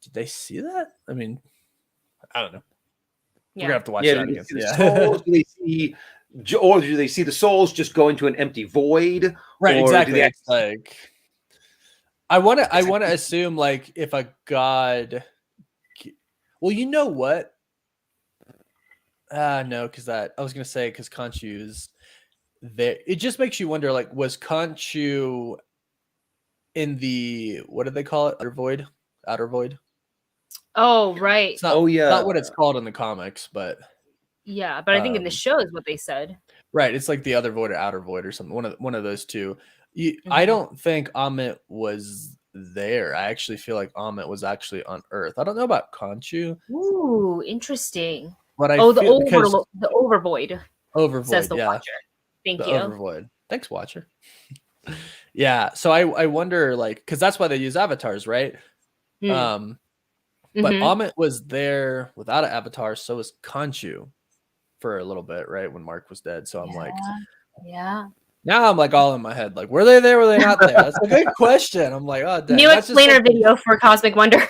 did they see that? I mean, I don't know. We're gonna have to watch that again. Souls, do they see, or do they see the souls just go into an empty void? Right, or exactly. Do It's like I want to assume like if a god. Well, you know what? No, because I was gonna say because Khonshu is there. It just makes you wonder. Like, was Khonshu in the what did they call it? Outer void. Oh, right. It's not, not what it's called in the comics, but yeah, but I think in the show is what they said. Right, it's like the other void or outer void or something. One of those two. I don't think Amit was there. I actually feel like Amit was actually on Earth. I don't know about Khonshu. Ooh, interesting. But the overvoid. Overvoid, says the Watcher. Thank you. Overvoid. Thanks, Watcher. Yeah, so I wonder, like, because that's why they use avatars, right? But Amit was there without an avatar, so was Khonshu for a little bit, right? When Mark was dead. So I'm like, yeah. Now I'm like all in my head, like, were they there? Were they not there? That's a good question. I'm like, oh, dang. New explainer video for Cosmic Wonder.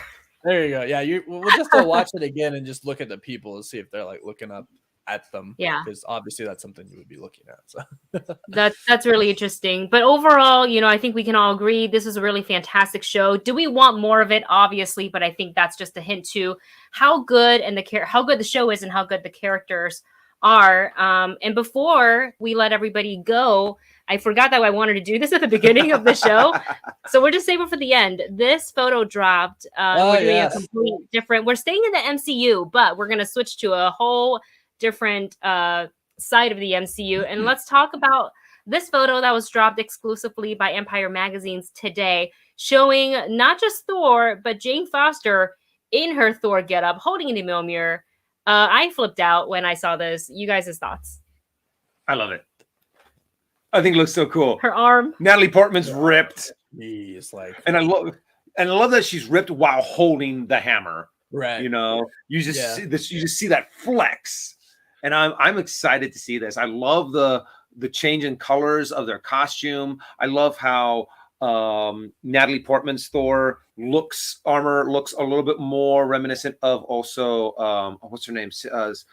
There you go. Yeah, we'll just watch it again and just look at the people and see if they're like looking up at them. Yeah, because obviously that's something you would be looking at. So that's really interesting. But overall, I think we can all agree this is a really fantastic show. Do we want more of it? Obviously, but I think that's just a hint to how good how good the show is and how good the characters are. And before we let everybody go, I forgot that I wanted to do this at the beginning of the show, so we're just saving for the end. This photo dropped. We're doing a complete different. We're staying in the MCU, but we're going to switch to a whole different side of the MCU, and let's talk about this photo that was dropped exclusively by Empire Magazines today, showing not just Thor, but Jane Foster in her Thor getup, holding the Mjolnir. I flipped out when I saw this. You guys' thoughts? I love it. I think it looks so cool. Her arm. Natalie Portman's ripped. It's like, and I love that she's ripped while holding the hammer. Right. You just see this. You just see that flex, and I'm excited to see this. I love the change in colors of their costume. I love how Natalie Portman's Thor armor looks a little bit more reminiscent of also what's her name? Sif,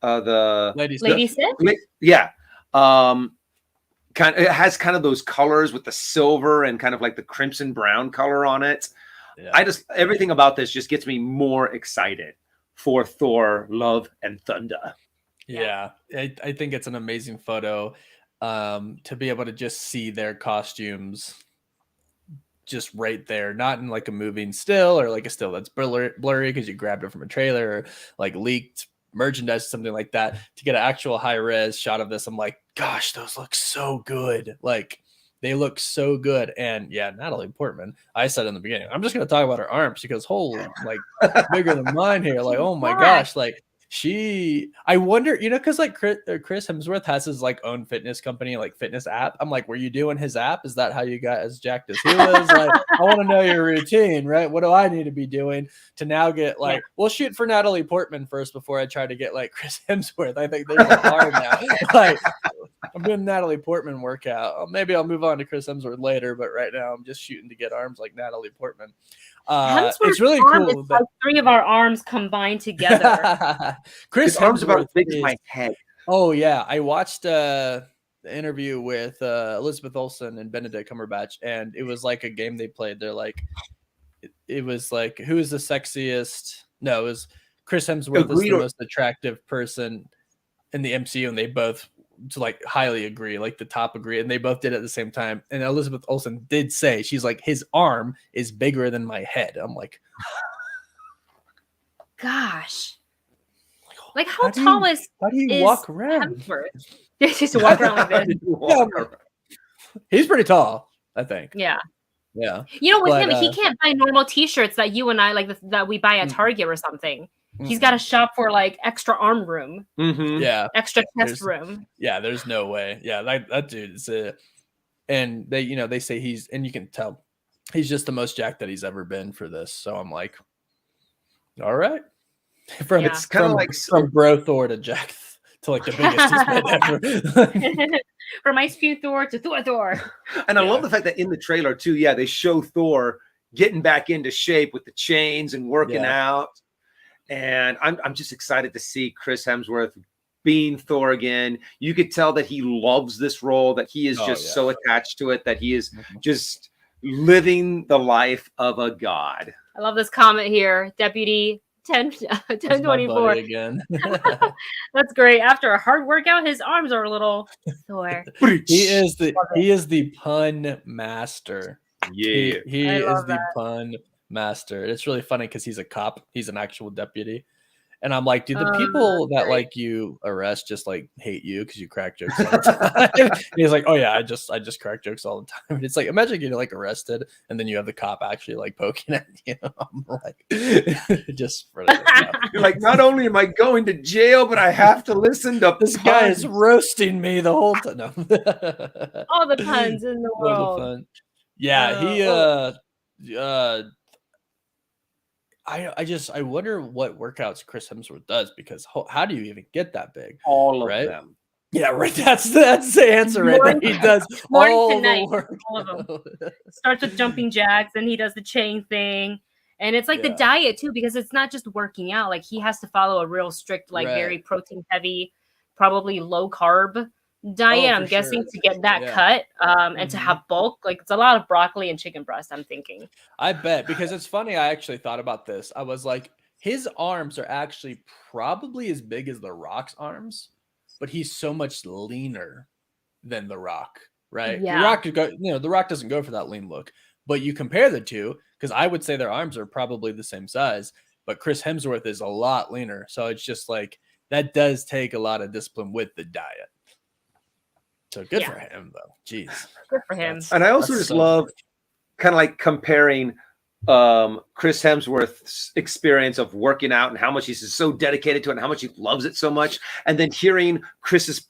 the Lady Sif? Yeah. It has kind of those colors with the silver and kind of like the crimson brown color on it. Yeah. Everything about this just gets me more excited for Thor, Love and Thunder. Yeah. I think it's an amazing photo to be able to just see their costumes just right there, not in like a moving still or like a still that's blurry because you grabbed it from a trailer or like leaked merchandise, something like that, to get an actual high res shot of this. I'm like, gosh, those look so good. Like, they look so good. And yeah, Natalie Portman, I said in the beginning, I'm just going to talk about her arms because holy, like bigger than mine here. Like, oh my gosh, like I wonder, because like Chris Hemsworth has his like own fitness company, like fitness app. I'm like, were you doing his app? Is that how you got as jacked as he was? Like, I want to know your routine, right? What do I need to be doing to now get like, we'll shoot for Natalie Portman first before I try to get like Chris Hemsworth. I think there's a bar now. Like, I'm doing Natalie Portman workout. Maybe I'll move on to Chris Hemsworth later, but right now I'm just shooting to get arms like Natalie Portman. It's really cool. Like 3 of our arms combined together. Chris arms about as big as my head. Oh yeah, I watched the interview with Elizabeth Olsen and Benedict Cumberbatch, and it was like a game they played. They're like, it was like, who is the sexiest? No, it was Chris Hemsworth is the most attractive person in the MCU, and they both like highly agree, like the top agree, and they both did it at the same time. And Elizabeth Olsen did say, she's like, his arm is bigger than my head. I'm like, gosh, like how tall is? How do you walk around? Just walk around like this. He's pretty tall, I think. Yeah. Yeah. With him, he can't buy normal T-shirts that you and I like that we buy at Target or something. He's got to shop for like extra arm room. Yeah. Extra chest room. Yeah, there's no way. Yeah, that dude is and they say and you can tell he's just the most jacked that he's ever been for this. So I'm like, all right. It's kind of like from bro Thor to Jack to like the biggest he's been ever. From Ice Cube Thor to Thor. And I love the fact that in the trailer too, they show Thor getting back into shape with the chains and working out. And I'm just excited to see Chris Hemsworth being Thor again. You could tell that he loves this role, that he is so attached to it, that he is just living the life of a god. I love this comment here. Deputy 1024 again. That's great. After a hard workout, his arms are a little sore. He is the pun master. Yeah. He is the pun master. It's really funny because he's a cop. He's an actual deputy. And I'm like, do the people that like you arrest just like hate you because you crack jokes all the time? He's like, oh yeah, I just crack jokes all the time. And it's like, imagine getting like arrested and then you have the cop actually like poking at you. I'm like, just for you're like, not only am I going to jail, but I have to listen to this guy is roasting me the whole time. No. All the puns in the world. Yeah, I wonder what workouts Chris Hemsworth does, because how do you even get that big? All of them. Yeah, right. That's the answer right there. He does all the work. All of them. Starts with jumping jacks, and he does the chain thing. And it's like the diet too, because it's not just working out. Like he has to follow a real strict, like very protein heavy, probably low carb diet. I'm guessing to get that cut and to have bulk. Like it's a lot of broccoli and chicken breast, I'm thinking. I bet, because it's funny. I actually thought about this. I was like, his arms are actually probably as big as The Rock's arms, but he's so much leaner than The Rock, right? Yeah. The Rock doesn't go for that lean look, but you compare the two, because I would say their arms are probably the same size, but Chris Hemsworth is a lot leaner. So it's just like, that does take a lot of discipline with the diet. So good for him, though. Jeez. Good for him. And I also just love kind of like comparing Chris Hemsworth's experience of working out and how much he's so dedicated to it and how much he loves it so much. And then hearing Chris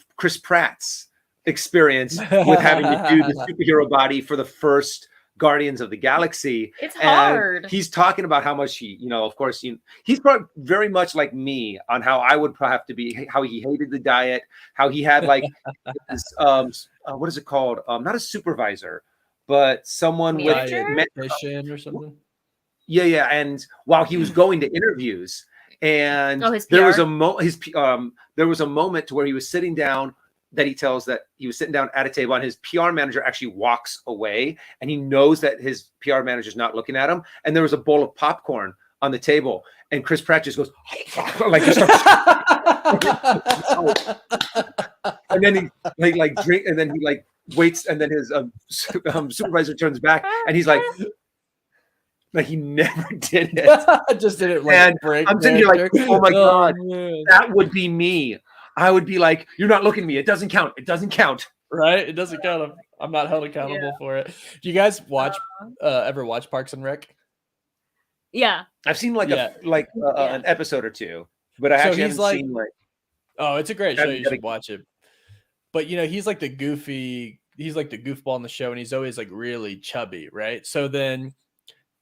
Pratt's experience with having to do the superhero body for the first Guardians of the Galaxy. It's hard. He's talking about how much he, of course, he's probably very much like me on how I would have to be, how he hated the diet, how he had like this, what is it called? Not a supervisor, but someone with mission or something. Yeah. And while he was going to interviews, and there was a moment to where he was sitting down, that he tells that he was sitting down at a table and his PR manager actually walks away and he knows that his PR manager is not looking at him. And there was a bowl of popcorn on the table and Chris Pratt just goes like, just starts, and then he like drink, and then he like waits, and then his supervisor turns back and he's like he never did it. Just did it. Like, and I'm sitting here like, oh my God, that would be me. I would be like, you're not looking at me. It doesn't count. It doesn't count. Right? It doesn't count. I'm not held accountable for it. Do you guys ever watch Parks and Rec? Yeah. I've seen an episode or two, but I actually haven't seen like. Oh, it's a great show. You should watch it. But he's like the goofball in the show, and he's always like really chubby, right? So then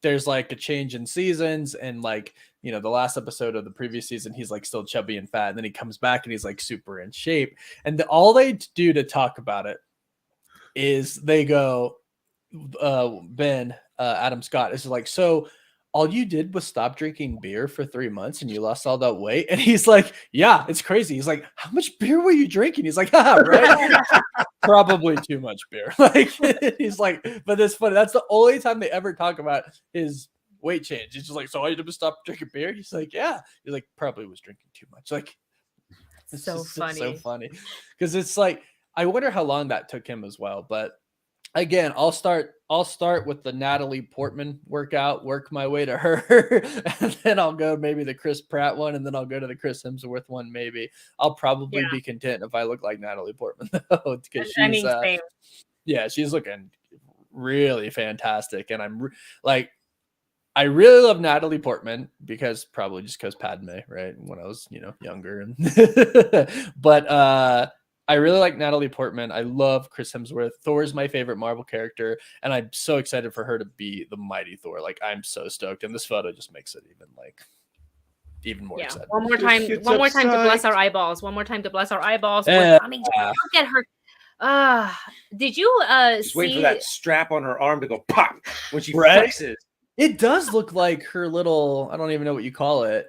there's like a change in seasons, and like, the last episode of the previous season, he's like still chubby and fat. And then he comes back and he's like super in shape. And all they do to talk about it is they go, Adam Scott is like, so all you did was stop drinking beer for 3 months and you lost all that weight? And he's like, yeah, it's crazy. He's like, how much beer were you drinking? He's like, right? Probably too much beer. Like, he's like, but it's funny. That's the only time they ever talk about his weight change. It's just like, so all you did was stop drinking beer? He's like, yeah. He's like, probably was drinking too much. Like, it's so funny. Because it's like, I wonder how long that took him as well. But again, I'll start with the Natalie Portman workout, work my way to her, and then I'll go maybe the Chris Pratt one, and then I'll go to the Chris Hemsworth one. Maybe I'll probably be content if I look like Natalie Portman, though, because she's looking really fantastic, and I'm like, I really love Natalie Portman because Padme, right? When I was younger, but I really like Natalie Portman. I love Chris Hemsworth. Thor is my favorite Marvel character, and I'm so excited for her to be the mighty Thor. Like, I'm so stoked, and this photo just makes it even more exciting. One more time to bless our eyeballs. Look at her. Did you Just waiting for see that strap on her arm to go pop when she Right? flexes. It does look like her little, I don't even know what you call it.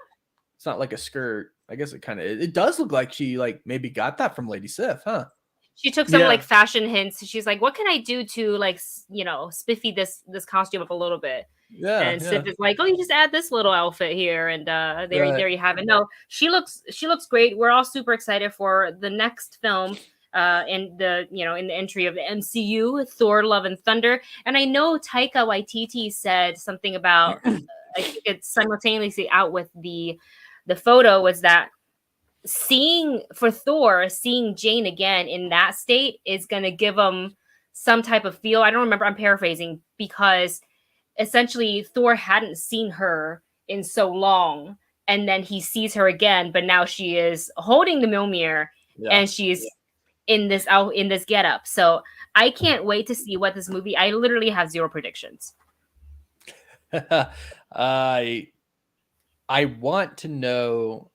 It's not like a skirt. I guess it kind of, it does look like she like maybe got that from Lady Sif, huh? she took some Yeah. like fashion hints? She's like, what can I do to like spiffy this costume up a little bit? Yeah. And Sif is like, oh, you just add this little outfit here, and there you have it. No, she looks great. We're all super excited for the next film, in the in the entry of the MCU, Thor: Love and Thunder. And I know Taika Waititi said something about I think it's simultaneously out with the photo was that seeing Jane again in that state is going to give him some type of feel. I don't remember. I'm paraphrasing because essentially Thor hadn't seen her in so long, and then he sees her again, but now she is holding the Mjolnir and she's in this getup. So I can't wait to see what this movie. I literally have zero predictions. I want to know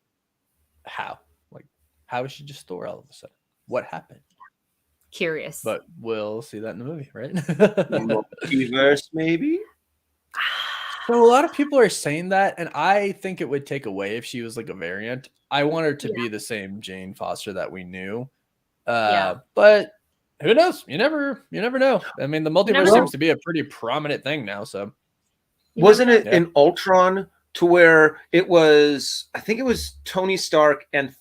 how is she just Thor all of a sudden? What happened? Curious, but we'll see that in the movie, right? Multiverse, maybe. So a lot of people are saying that, and I think it would take away if she was like a variant. I want her to be the same Jane Foster that we knew. But who knows? You never know. I mean, the multiverse seems to be a pretty prominent thing now. So wasn't it in Ultron to where it was? I think it was Tony Stark and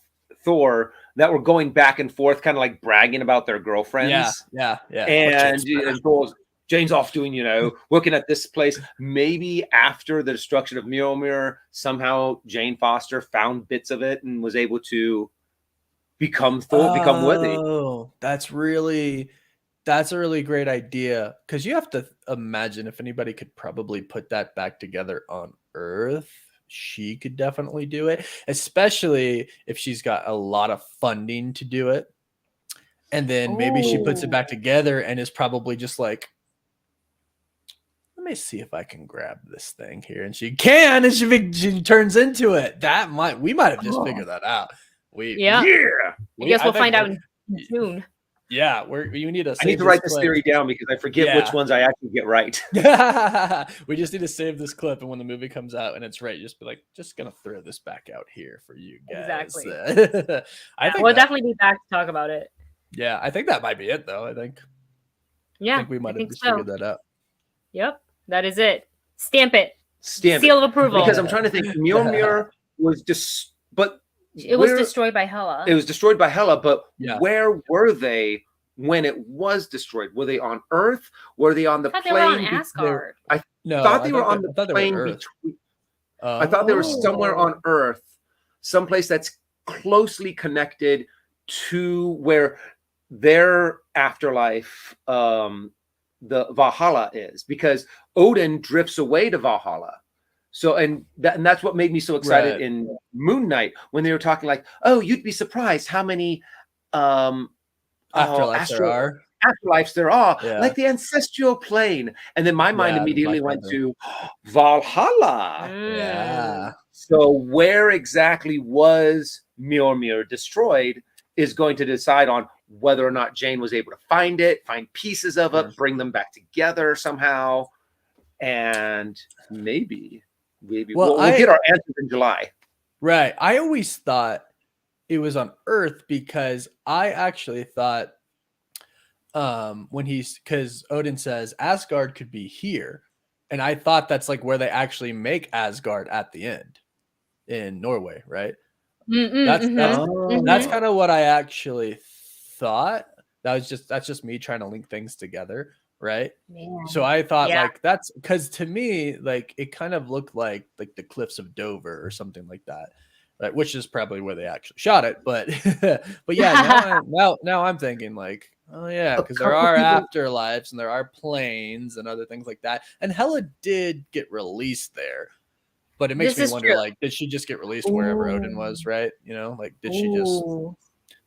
Thor that were going back and forth, kind of like bragging about their girlfriends. Yeah. And Thor's, Jane's off doing, working at this place. Maybe after the destruction of Mjolnir, somehow Jane Foster found bits of it and was able to become Thor, become worthy. Oh, that's a really great idea. Because you have to imagine if anybody could probably put that back together on Earth, she could definitely do it, especially if she's got a lot of funding to do it. And then maybe she puts it back together and is probably just like, let me see if I can grab this thing here. And she can, and she turns into it. We might have just figured that out. I guess we'll find out in June. Yeah, you need to. I need to write this theory down because I forget which ones I actually get right. We just need to save this clip, and when the movie comes out and it's right, just be like, just gonna throw this back out here for you guys. Exactly. I think we'll definitely be back to talk about it. Yeah, I think that might be it, though. I think we might have just figured that out. Yep, that is it. Stamp it. Seal of approval. Because I'm trying to think. Mjolnir was just, but it was destroyed by Hela. It was destroyed by Hela, but where were they when it was destroyed? Were they on Earth? Were they on the plane? They were on Asgard. I thought they were on the plane between. I thought they were somewhere on Earth, someplace that's closely connected to where their afterlife, the Valhalla is, because Odin drifts away to Valhalla. So, and that's what made me so excited in Moon Knight when they were talking like, oh, you'd be surprised how many afterlives there are, like the ancestral plane. And then my mind immediately went to Valhalla. Yeah. So where exactly was Mjolnir destroyed is going to decide on whether or not Jane was able to find pieces of it, bring them back together somehow. And maybe we'll get our answers in July. Right. I always thought it was on Earth because I actually thought because Odin says Asgard could be here. And I thought that's like where they actually make Asgard at the end in Norway, right? That's kind of what I actually thought. That's just me trying to link things together, right? Man. So I thought like that's because to me, like it kind of looked like the cliffs of Dover or something like that, right? Which is probably where they actually shot it. But yeah, now I'm thinking like, oh yeah, because there are afterlives and there are planes and other things like that. And Hela did get released there. But it makes me wonder, like, did she just get released wherever Odin was, right? Like, did she just...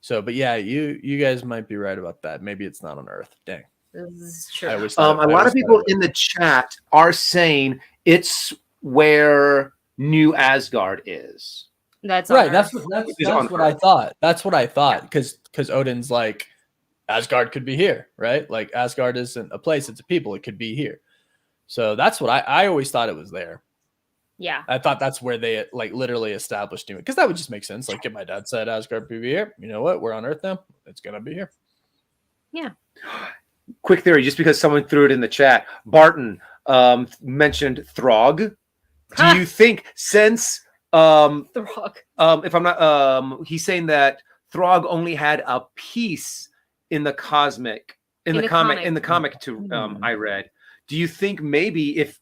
So, but yeah, you guys might be right about that. Maybe it's not on Earth. Dang. This is true. A lot of people in the chat are saying it's where New Asgard is. That's right. That's what I thought. That's what I thought. Because Odin's like, Asgard could be here, right? Like Asgard isn't a place, it's a people. It could be here. So that's what I always thought it was there. Yeah. I thought that's where they like literally established it, because that would just make sense. Like if my dad said Asgard would be here, you know what? We're on Earth now. It's going to be here. Yeah. Quick theory, just because someone threw it in the chat. Barton mentioned Throg. Do you think since Throg. if I'm not he's saying that Throg only had a piece in the comic I read. Do you think maybe if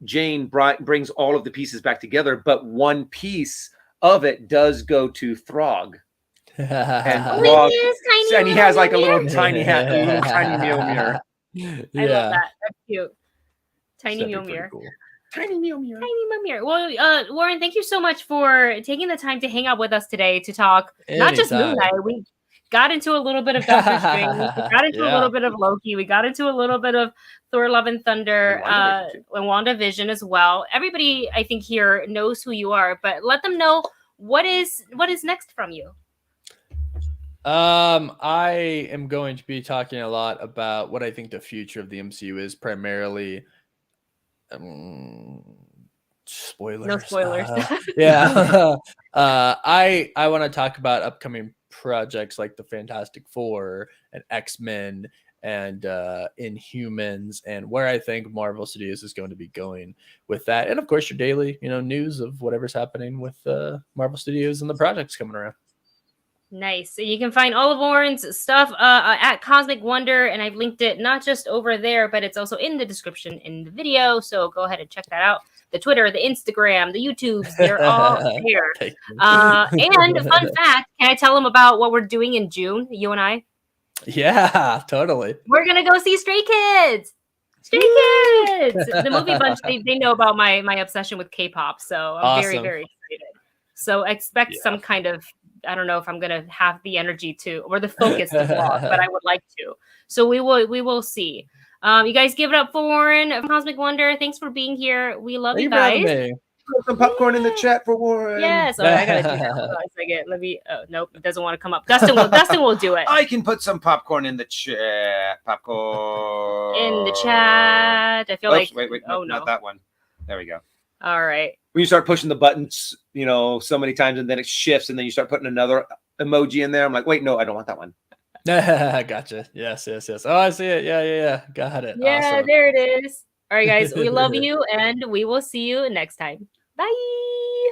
Jane brings all of the pieces back together, but one piece of it does go to Throg? And Throg, and he has like a little tiny Mjolnir. I love that. That's cute. Tiny Mjolnir. Cool. Tiny Mjolnir. Well, Warren, thank you so much for taking the time to hang out with us today to talk. Not just Moon Knight. We got into a little bit of Doctor Strange. We got into a little bit of Loki. We got into a little bit of Thor: Love and Thunder and WandaVision as well. Everybody, I think, here knows who you are, but let them know what is next from you. I am going to be talking a lot about what I think the future of the MCU is, primarily. Spoilers. No spoilers. Yeah. I want to talk about upcoming projects like the Fantastic Four and X-Men and Inhumans, and where I think Marvel Studios is going to be going with that. And of course your daily, news of whatever's happening with Marvel Studios and the projects coming around. Nice. So you can find all of Warren's stuff at Cosmic Wonder, and I've linked it not just over there, but it's also in the description in the video. So go ahead and check that out. The Twitter, the Instagram, the YouTube, they're all here. And fun fact, can I tell them about what we're doing in June, you and I? Yeah, totally. We're going to go see Stray Kids. Stray Kids! The movie bunch, they know about my obsession with K-pop, so I'm very, very excited. So expect some kind of, I don't know if I'm going to have the energy to, or the focus to vlog, but I would like to. So we will see. You guys give it up for Warren of Cosmic Wonder. Thanks for being here. We love you guys. Put some popcorn in the chat for Warren. Yes. I gotta do that. Hold on a second. Let me. Oh nope, it doesn't want to come up. Dustin will do it. I can put some popcorn in the chat. Popcorn in the chat. I feel like. Wait. No, not that one. There we go. All right. When you start pushing the buttons, so many times, and then it shifts, and then you start putting another emoji in there. I'm like, wait, no, I don't want that one. Gotcha. Yes. Oh, I see it. Yeah. Got it. Yeah, awesome. There it is. All right, guys. We love you, and we will see you next time. Bye.